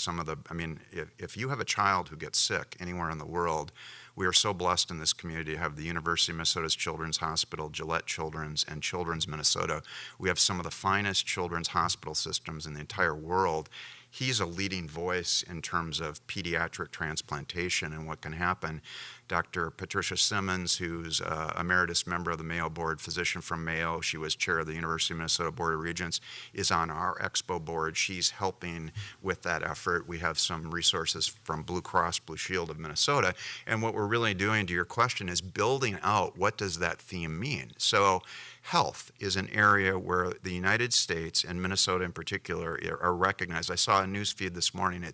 If you have a child who gets sick anywhere in the world, we are so blessed in this community to have the University of Minnesota's Children's Hospital, Gillette Children's, and Children's Minnesota. We have some of the finest children's hospital systems in the entire world. He's a leading voice in terms of pediatric transplantation and what can happen. Dr. Patricia Simmons, who's emeritus member of the Mayo Board, physician from Mayo, she was chair of the University of Minnesota Board of Regents, is on our Expo board. She's helping with that effort. We have some resources from Blue Cross Blue Shield of Minnesota. And what we're really doing, to your question, is building out what does that theme mean. So health is an area where the United States and Minnesota in particular are recognized. I saw a news feed this morning. We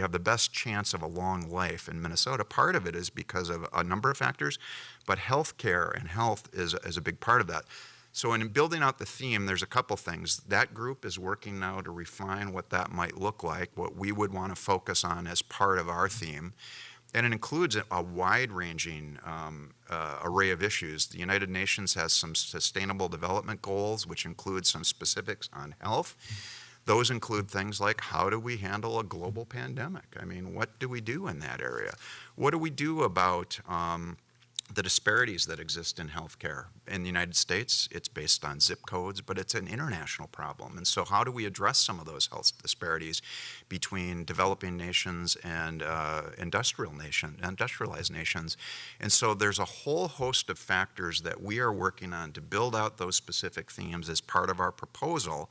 have the best chance of a long life in Minnesota. Part of it is because of a number of factors, but healthcare and health is a big part of that. So in building out the theme, there's a couple things. That group is working now to refine what that might look like, what we would want to focus on as part of our theme. And it includes a wide-ranging array of issues. The United Nations has some sustainable development goals, which include some specifics on health. Those include things like, how do we handle a global pandemic? I mean, what do we do in that area? What do we do about the disparities that exist in healthcare? In the United States, it's based on zip codes, but it's an international problem. And so how do we address some of those health disparities between developing nations and industrialized nations? And so there's a whole host of factors that we are working on to build out those specific themes as part of our proposal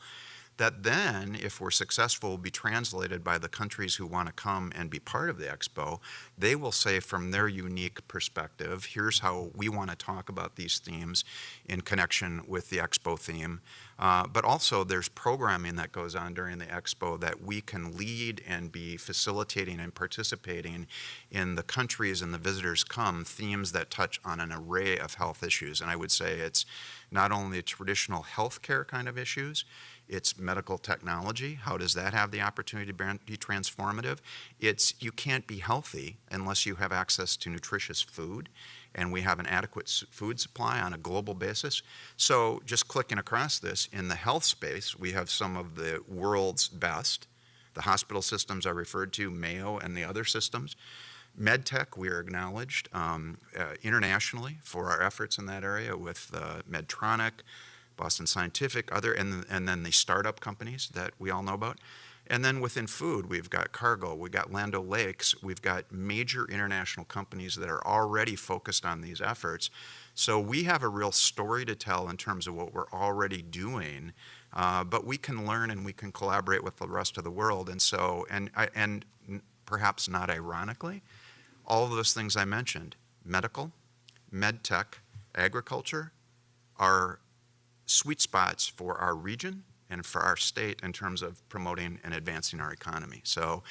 that then, if we're successful, will be translated by the countries who want to come and be part of the Expo. They will say from their unique perspective, here's how we want to talk about these themes in connection with the Expo theme. But also there's programming that goes on during the Expo that we can lead and be facilitating and participating in the countries and the visitors come, themes that touch on an array of health issues. And I would say it's not only traditional healthcare kind of issues, it's medical technology. How does that have the opportunity to be transformative? It's you can't be healthy unless you have access to nutritious food, and we have an adequate food supply on a global basis. So just clicking across this, in the health space, we have some of the world's best. The hospital systems are referred to, Mayo and the other systems. MedTech, we are acknowledged internationally for our efforts in that area with Medtronic, Boston Scientific, and then the startup companies that we all know about. And then within food, we've got Cargill, we've got Land O'Lakes, we've got major international companies that are already focused on these efforts. So we have a real story to tell in terms of what we're already doing, but we can learn and we can collaborate with the rest of the world. And so, and perhaps not ironically, all of those things I mentioned, medical, med tech, agriculture, are sweet spots for our region and for our state in terms of promoting and advancing our economy. So,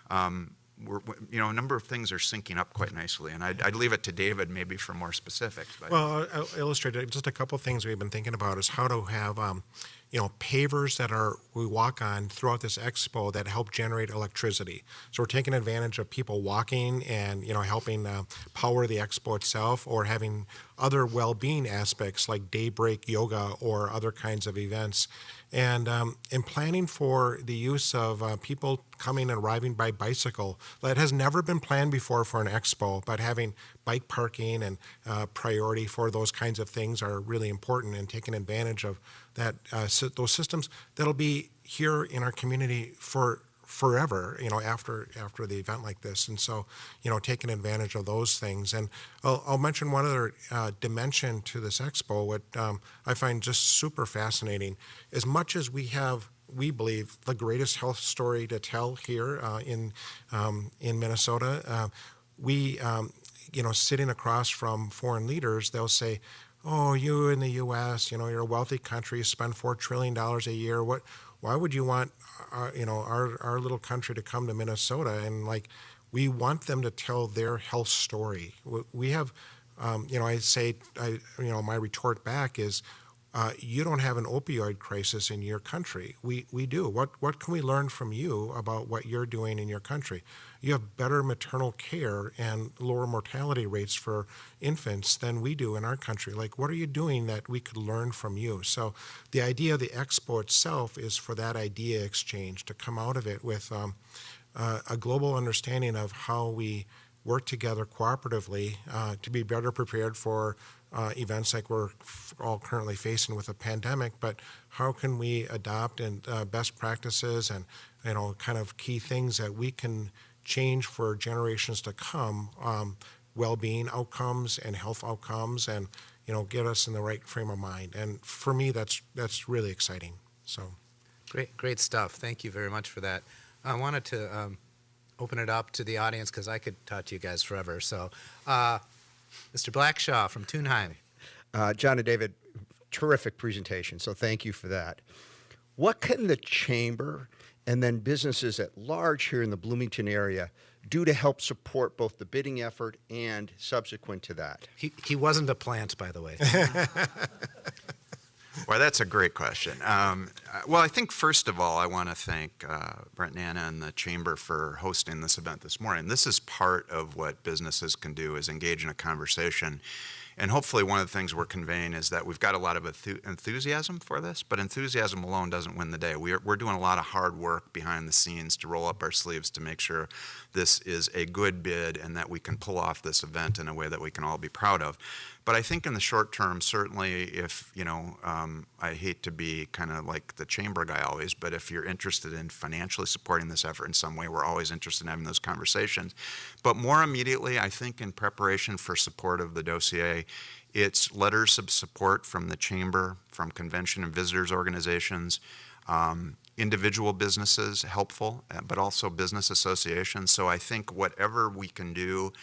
a number of things are syncing up quite nicely, and I'd leave it to David maybe for more specifics. But. Well, I'll illustrate it. Just a couple of things we've been thinking about is how to have, pavers that we walk on throughout this expo that help generate electricity. So we're taking advantage of people walking and, helping power the expo itself, or having other well-being aspects like daybreak yoga or other kinds of events. And in planning for the use of people coming and arriving by bicycle, that has never been planned before for an expo, but having bike parking and priority for those kinds of things are really important, and taking advantage of that those systems that'll be here in our community for forever, after the event like this. And so, taking advantage of those things. And I'll mention one other dimension to this expo, what I find just super fascinating. As much as we believe the greatest health story to tell here in Minnesota, sitting across from foreign leaders, they'll say, oh, you in the U.S., you're a wealthy country, you spend $4 trillion a year. Why would you want, our little country to come to Minnesota? And we want them to tell their health story. We have, my retort back is, you don't have an opioid crisis in your country. We do. What can we learn from you about what you're doing in your country? You have better maternal care and lower mortality rates for infants than we do in our country. What are you doing that we could learn from you? So the idea of the expo itself is for that idea exchange to come out of it with a global understanding of how we work together cooperatively to be better prepared for events like we're all currently facing with a pandemic, but how can we adopt and best practices and kind of key things that we can change for generations to come, well-being outcomes and health outcomes, and get us in the right frame of mind. And for me, that's really exciting. So, Great stuff. Thank you very much for that. I wanted to open it up to the audience because I could talk to you guys forever. So, Mr. Blackshaw from Thunheim. John and David, terrific presentation, so thank you for that. What can the Chamber and then businesses at large here in the Bloomington area do to help support both the bidding effort and subsequent to that? He wasn't a plant, by the way. Well, that's a great question. Well, I think first of all, I want to thank Brent and Anna and the Chamber for hosting this event this morning. This is part of what businesses can do, is engage in a conversation. And hopefully one of the things we're conveying is that we've got a lot of enthusiasm for this, but enthusiasm alone doesn't win the day. We're doing a lot of hard work behind the scenes to roll up our sleeves to make sure this is a good bid and that we can pull off this event in a way that we can all be proud of. But I think in the short term, certainly if, I hate to be kind of like the Chamber guy always, but if you're interested in financially supporting this effort in some way, we're always interested in having those conversations. But more immediately, I think in preparation for support of the dossier, today. It's letters of support from the Chamber, from convention and visitors organizations, individual businesses helpful, but also business associations. So I think whatever we can do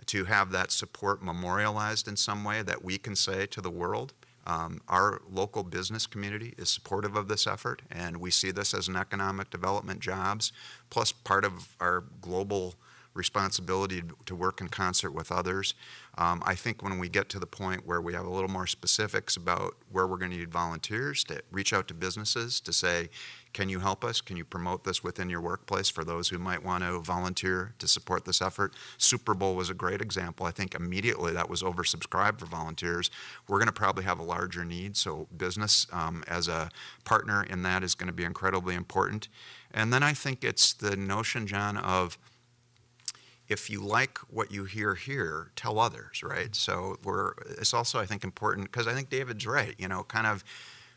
to have that support memorialized in some way that we can say to the world, our local business community is supportive of this effort, and we see this as an economic development, jobs, plus part of our global responsibility to work in concert with others. I think when we get to the point where we have a little more specifics about where we're going to need volunteers to reach out to businesses to say, can you help us? Can you promote this within your workplace for those who might want to volunteer to support this effort? Super Bowl was a great example. I think immediately that was oversubscribed for volunteers. We're going to probably have a larger need, so business as a partner in that is going to be incredibly important. And then I think it's the notion, John, of if you like what you hear here, tell others, right? So it's also, I think, important, because I think David's right, kind of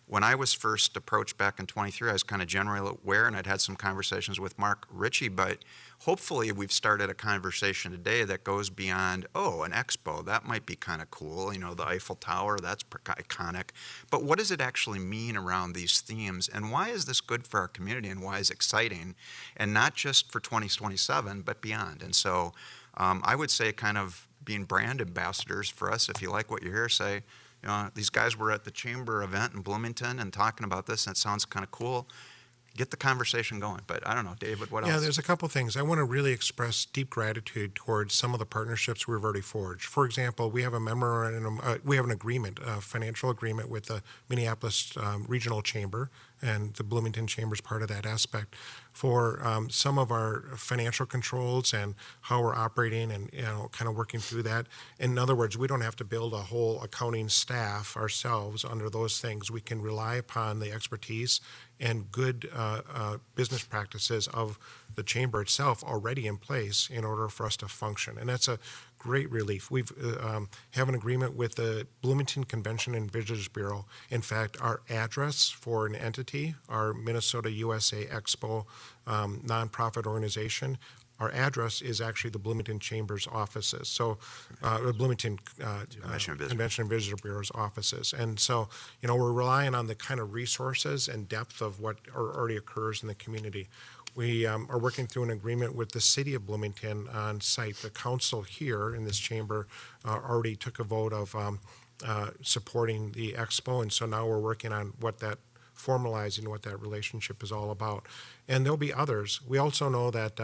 when I was first approached back in 23, I was kind of generally aware, and I'd had some conversations with Mark Ritchie, but hopefully we've started a conversation today that goes beyond, an expo, that might be kind of cool, the Eiffel Tower, that's iconic, but what does it actually mean around these themes, and why is this good for our community, and why is it exciting, and not just for 2027, but beyond. And so I would say kind of being brand ambassadors for us, if you like what you hear, say, these guys were at the Chamber event in Bloomington and talking about this, and it sounds kind of cool. Get the conversation going. But I don't know, David, what else? Yeah, there's a couple things. I want to really express deep gratitude towards some of the partnerships we've already forged. For example, we have a memorandum, we have an agreement, a financial agreement with the Minneapolis Regional Chamber, and the Bloomington Chamber is part of that aspect, for some of our financial controls and how we're operating and kind of working through that. In other words, we don't have to build a whole accounting staff ourselves under those things. We can rely upon the expertise and good business practices of the chamber itself already in place in order for us to function. And that's a great relief. We've have an agreement with the Bloomington Convention and Visitors Bureau. In fact, our address for an entity, our Minnesota USA Expo nonprofit organization, our address is actually the Bloomington Chamber's offices. So, the Bloomington Convention and Visitor Bureau's offices. And so, we're relying on the kind of resources and depth of what already occurs in the community. We are working through an agreement with the city of Bloomington on site. The council here in this chamber already took a vote of supporting the expo, and so now we're working on formalizing what that relationship is all about. And there'll be others. We also know that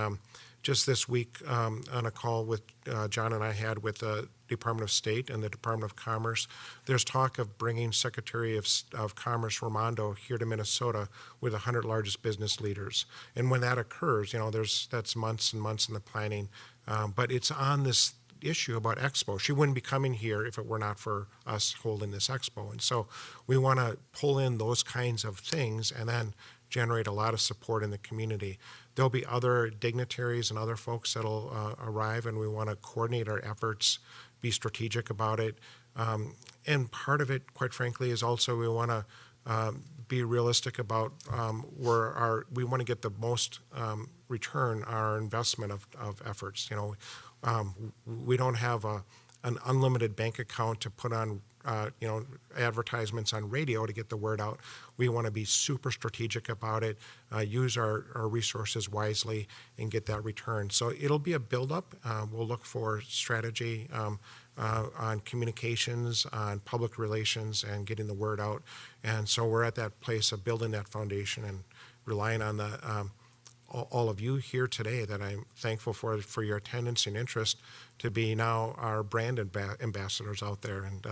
just this week on a call with John and I had with the Department of State and the Department of Commerce, there's talk of bringing Secretary of Commerce Raimondo here to Minnesota with 100 largest business leaders. And when that occurs, that's months and months in the planning. But it's on this issue about Expo. She wouldn't be coming here if it were not for us holding this Expo. And so we want to pull in those kinds of things and then generate a lot of support in the community. There'll be other dignitaries and other folks that'll arrive, and we want to coordinate our efforts, be strategic about it. And part of it, quite frankly, is also we want to be realistic about we want to get the most return on our investment of efforts. We don't have an unlimited bank account to put on advertisements on radio to get the word out. We want to be super strategic about it, use our resources wisely, and get that return. So it'll be a buildup. We'll look for strategy on communications, on public relations, and getting the word out. And so we're at that place of building that foundation and relying on all of you here today that I'm thankful for your attendance and interest to be now our brand ambassadors out there, and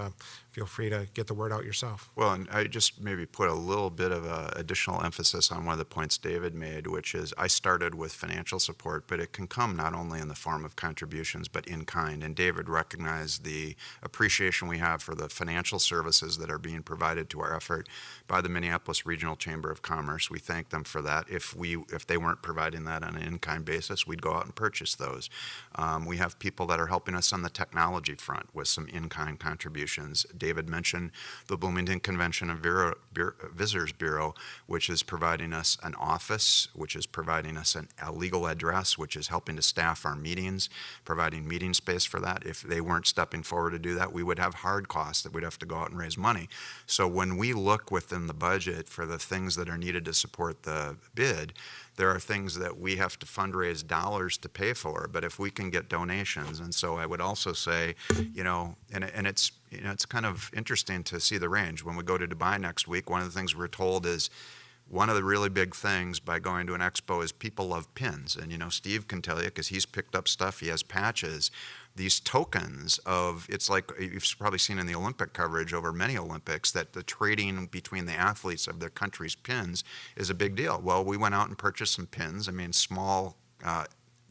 feel free to get the word out yourself. Well, and I just maybe put a little bit of additional emphasis on one of the points David made, which is I started with financial support, but it can come not only in the form of contributions, but in kind. And David recognized the appreciation we have for the financial services that are being provided to our effort by the Minneapolis Regional Chamber of Commerce. We thank them for that. If they weren't providing that on an in-kind basis, we'd go out and purchase those. We have people that that are helping us on the technology front with some in-kind contributions. David mentioned the Bloomington Convention and Visitors Bureau, which is providing us an office, which is providing us a legal address, which is helping to staff our meetings, providing meeting space for that. If they weren't stepping forward to do that, we would have hard costs that we'd have to go out and raise money. So when we look within the budget for the things that are needed to support the bid, there are things that we have to fundraise dollars to pay for, but if we can get donations. And so I would also say, and it's kind of interesting to see the range. When we go to Dubai next week, one of the things we're told is one of the really big things by going to an expo is people love pins. And Steve can tell you, because he's picked up stuff, he has patches. These tokens of, it's like you've probably seen in the Olympic coverage over many Olympics, that the trading between the athletes of their country's pins is a big deal. Well, we went out and purchased some pins. I mean, small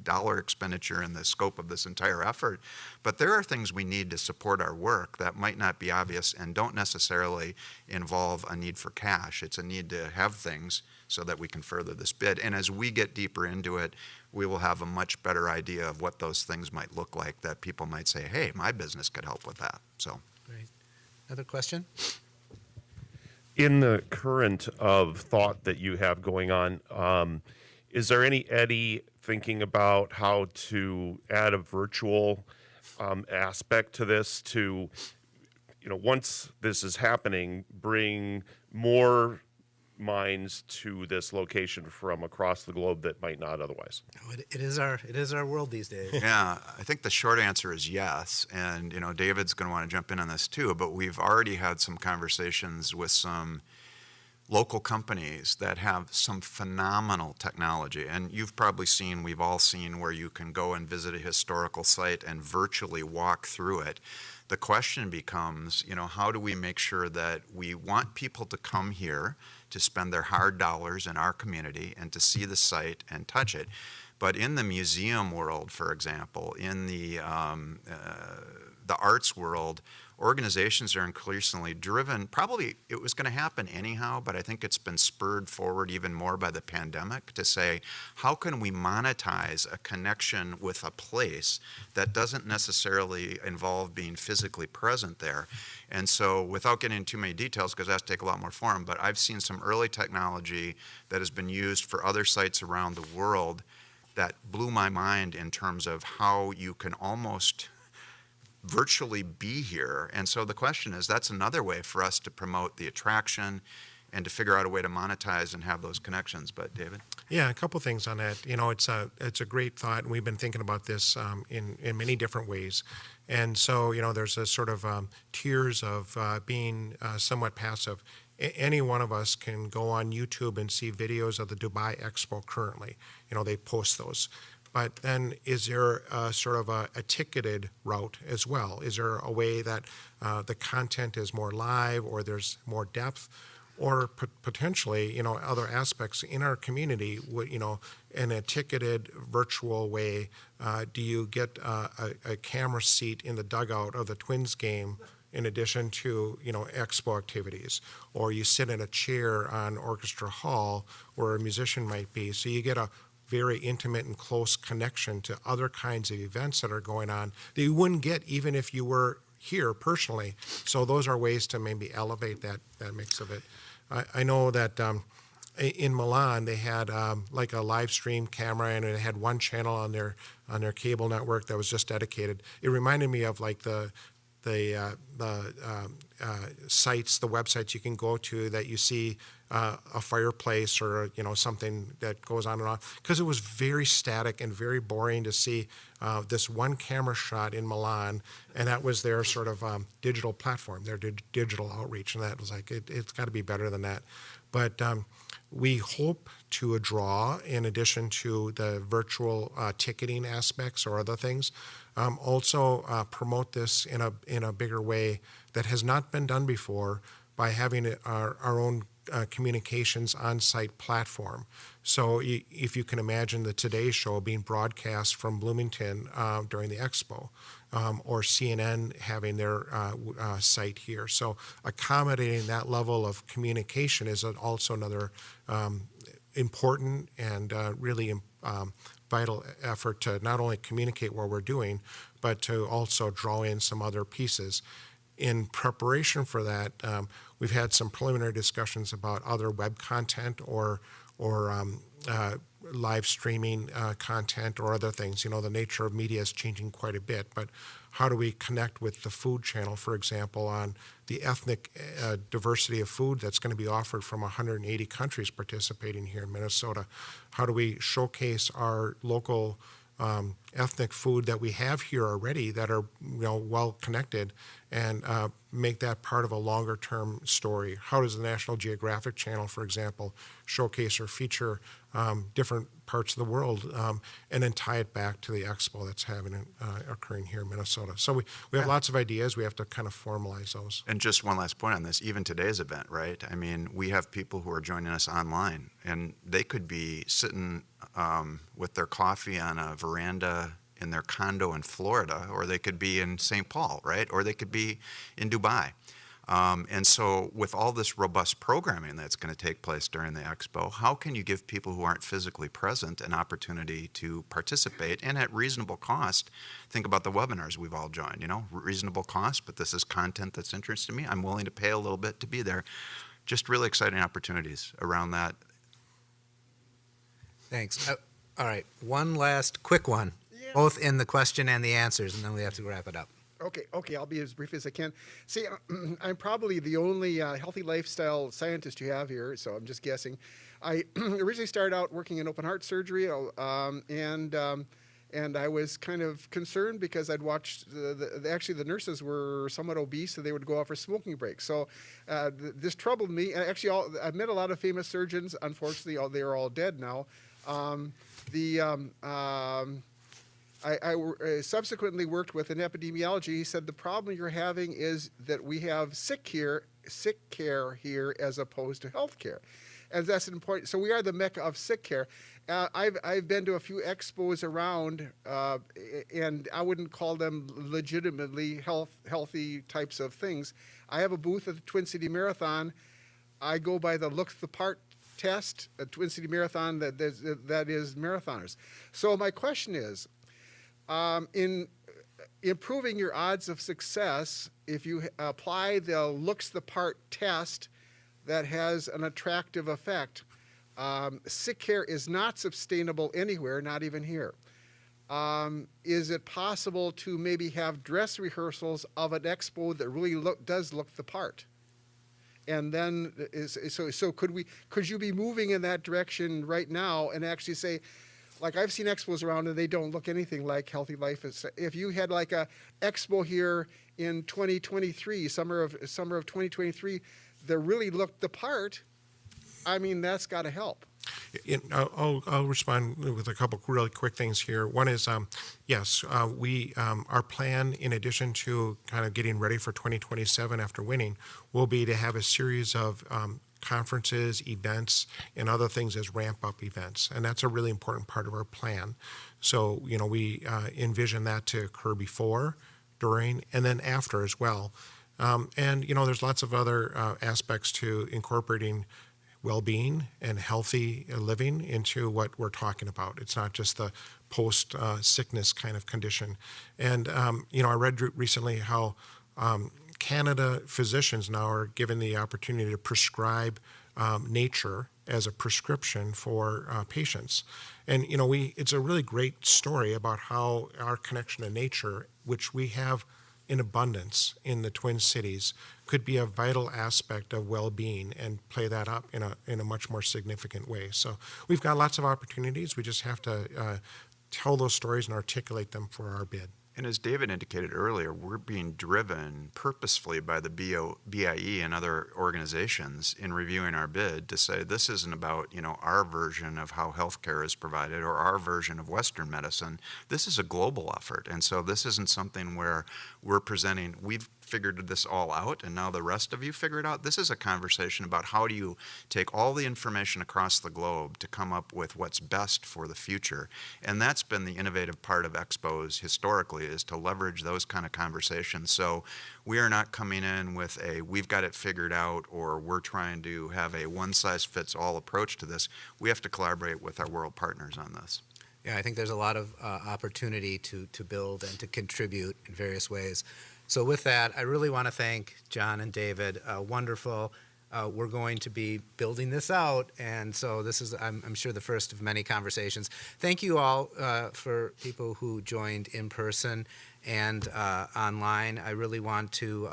dollar expenditure in the scope of this entire effort. But there are things we need to support our work that might not be obvious and don't necessarily involve a need for cash. It's a need to have things so that we can further this bid. And as we get deeper into it, we will have a much better idea of what those things might look like that people might say, hey, my business could help with that. So, Great. Another question? In the current of thought that you have going on, is there any thinking about how to add a virtual aspect to this to, once this is happening, bring more minds to this location from across the globe that might not otherwise? It is our world these days. Yeah, I think the short answer is yes. And, David's going to want to jump in on this too, but we've already had some conversations with some local companies that have some phenomenal technology. And you've probably seen, we've all seen, where you can go and visit a historical site and virtually walk through it. The question becomes, how do we make sure that we want people to come here to spend their hard dollars in our community and to see the site and touch it? But in the museum world, for example, in the arts world, organizations are increasingly driven. Probably it was going to happen anyhow, but I think it's been spurred forward even more by the pandemic to say, how can we monetize a connection with a place that doesn't necessarily involve being physically present there? And so, without getting into too many details, because that's take a lot more form, but I've seen some early technology that has been used for other sites around the world that blew my mind in terms of how you can almost virtually be here. And so the question is, that's another way for us to promote the attraction and to figure out a way to monetize and have those connections. But David? Yeah, a couple things on that. It's a great thought, and we've been thinking about this in many different ways. And so, there's a sort of tiers of being somewhat passive. Any one of us can go on YouTube and see videos of the Dubai Expo currently. They post those. But then is there sort of a ticketed route as well? Is there a way that the content is more live, or there's more depth, or potentially, other aspects in our community, in a ticketed virtual way? Do you get a camera seat in the dugout of the Twins game in addition to, expo activities? Or you sit in a chair on Orchestra Hall where a musician might be. So you get a very intimate and close connection to other kinds of events that are going on that you wouldn't get even if you were here personally. So those are ways to maybe elevate that mix of it. I know that in Milan they had like a live stream camera, and it had one channel on their cable network that was just dedicated. It reminded me of like the sites, the websites you can go to that you see a fireplace or something that goes on and on, because it was very static and very boring to see this one camera shot in Milan, and that was their sort of digital platform, their digital outreach, and that was like it's got to be better than that. But we hope to draw, in addition to the virtual ticketing aspects or other things, also promote this in a bigger way that has not been done before by having our own communications on-site platform. So if you can imagine the Today Show being broadcast from Bloomington during the Expo, or CNN having their site here. So accommodating that level of communication is also another important and really vital effort to not only communicate what we're doing, but to also draw in some other pieces. In preparation for that, we've had some preliminary discussions about other web content or live streaming content or other things. The nature of media is changing quite a bit, but how do we connect with the food channel, for example, on the ethnic diversity of food that's going to be offered from 180 countries participating here in Minnesota? How do we showcase our local ethnic food that we have here already that are well connected and make that part of a longer term story? How does the National Geographic Channel, for example, showcase or feature different parts of the world and then tie it back to the expo that's occurring here in Minnesota? So we have lots of ideas. We have to kind of formalize those. And just one last point on this, even today's event, right? I mean, we have people who are joining us online, and they could be sitting with their coffee on a veranda in their condo in Florida, or they could be in St. Paul, right? Or they could be in Dubai. And so with all this robust programming that's going to take place during the expo, how can you give people who aren't physically present an opportunity to participate and at reasonable cost? Think about the webinars we've all joined, reasonable cost, but this is content that's interesting to me. I'm willing to pay a little bit to be there. Just really exciting opportunities around that. Thanks. All right, one last quick one, both in the question and the answers, and then we have to wrap it up. Okay, I'll be as brief as I can. See, I'm probably the only healthy lifestyle scientist you have here, so I'm just guessing. I originally started out working in open heart surgery, and I was kind of concerned because I'd watched, actually the nurses were somewhat obese, so they would go out for smoking breaks. So this troubled me. Actually, I've met a lot of famous surgeons. Unfortunately, they are all dead now. I subsequently worked with an epidemiology. He said the problem you're having is that we have sick care here as opposed to health care. And that's important. So we are the mecca of sick care. I've been to a few expos around, and I wouldn't call them legitimately healthy types of things. I have a booth at the Twin City Marathon. I go by the look the part test, a Twin City Marathon that is marathoners. So my question is, in improving your odds of success, if you apply the looks the part test that has an attractive effect, sick care is not sustainable anywhere, not even here. Is it possible to maybe have dress rehearsals of an expo that really does look the part? And then, could you be moving in that direction right now and actually say, like I've seen expos around and they don't look anything like Healthy Life. If you had like a expo here in 2023, summer of 2023, that really looked the part, I mean, that's got to help. I'll respond with a couple really quick things here. One is, yes, our plan, in addition to kind of getting ready for 2027 after winning, will be to have a series of conferences, events, and other things as ramp-up events. And that's a really important part of our plan. So, we envision that to occur before, during, and then after as well. And, there's lots of other aspects to incorporating well-being and healthy living into what we're talking about. It's not just the post-sickness kind of condition. And, I read recently how Canada physicians now are given the opportunity to prescribe nature as a prescription for patients. And, it's a really great story about how our connection to nature, which we have in abundance in the Twin Cities, could be a vital aspect of well-being and play that up in a much more significant way. So we've got lots of opportunities. We just have to tell those stories and articulate them for our bid. And as David indicated earlier, we're being driven purposefully by the BIE and other organizations in reviewing our bid to say this isn't about, our version of how healthcare is provided or our version of Western medicine. This is a global effort. And so this isn't something where we're presenting, we've figured this all out and now the rest of you figure it out. This is a conversation about how do you take all the information across the globe to come up with what's best for the future. And that's been the innovative part of expos historically, is to leverage those kind of conversations. So we are not coming in with a we've got it figured out or we're trying to have a one-size-fits-all approach to this. We have to collaborate with our world partners on this. Yeah, I think there's a lot of opportunity to build and to contribute in various ways. So with that, I really want to thank John and David. Wonderful. We're going to be building this out, and so this is, I'm sure, the first of many conversations. Thank you all for people who joined in person and online. I really want to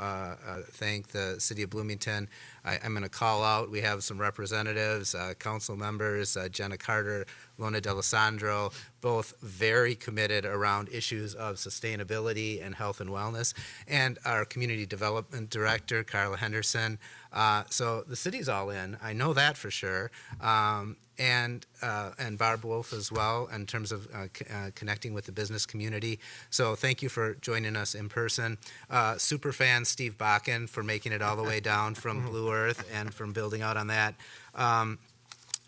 thank the City of Bloomington. I'm going to call out, we have some representatives, council members, Jenna Carter, Lona D'Alessandro, both very committed around issues of sustainability and health and wellness, and our community development director, Carla Henderson. So the city's all in, I know that for sure, and Barb Wolf as well in terms of connecting with the business community. So thank you for joining us in person. Super fan Steve Bakken for making it all the way down from Blue Earth and from building out on that.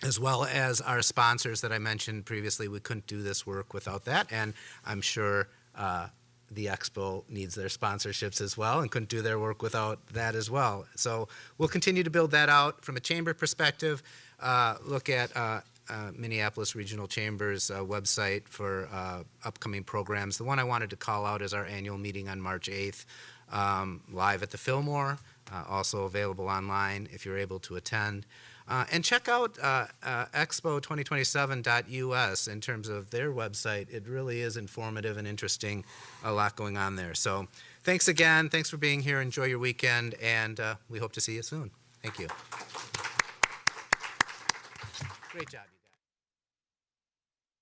As well as our sponsors that I mentioned previously. We couldn't do this work without that, and I'm sure the Expo needs their sponsorships as well and couldn't do their work without that as well. So we'll continue to build that out from a chamber perspective. Look at Minneapolis Regional Chamber's website for upcoming programs. The one I wanted to call out is our annual meeting on March 8th, live at the Fillmore, also available online if you're able to attend. And check out expo2027.us in terms of their website. It really is informative and interesting, a lot going on there. So thanks again. Thanks for being here. Enjoy your weekend, and we hope to see you soon. Thank you. Great job.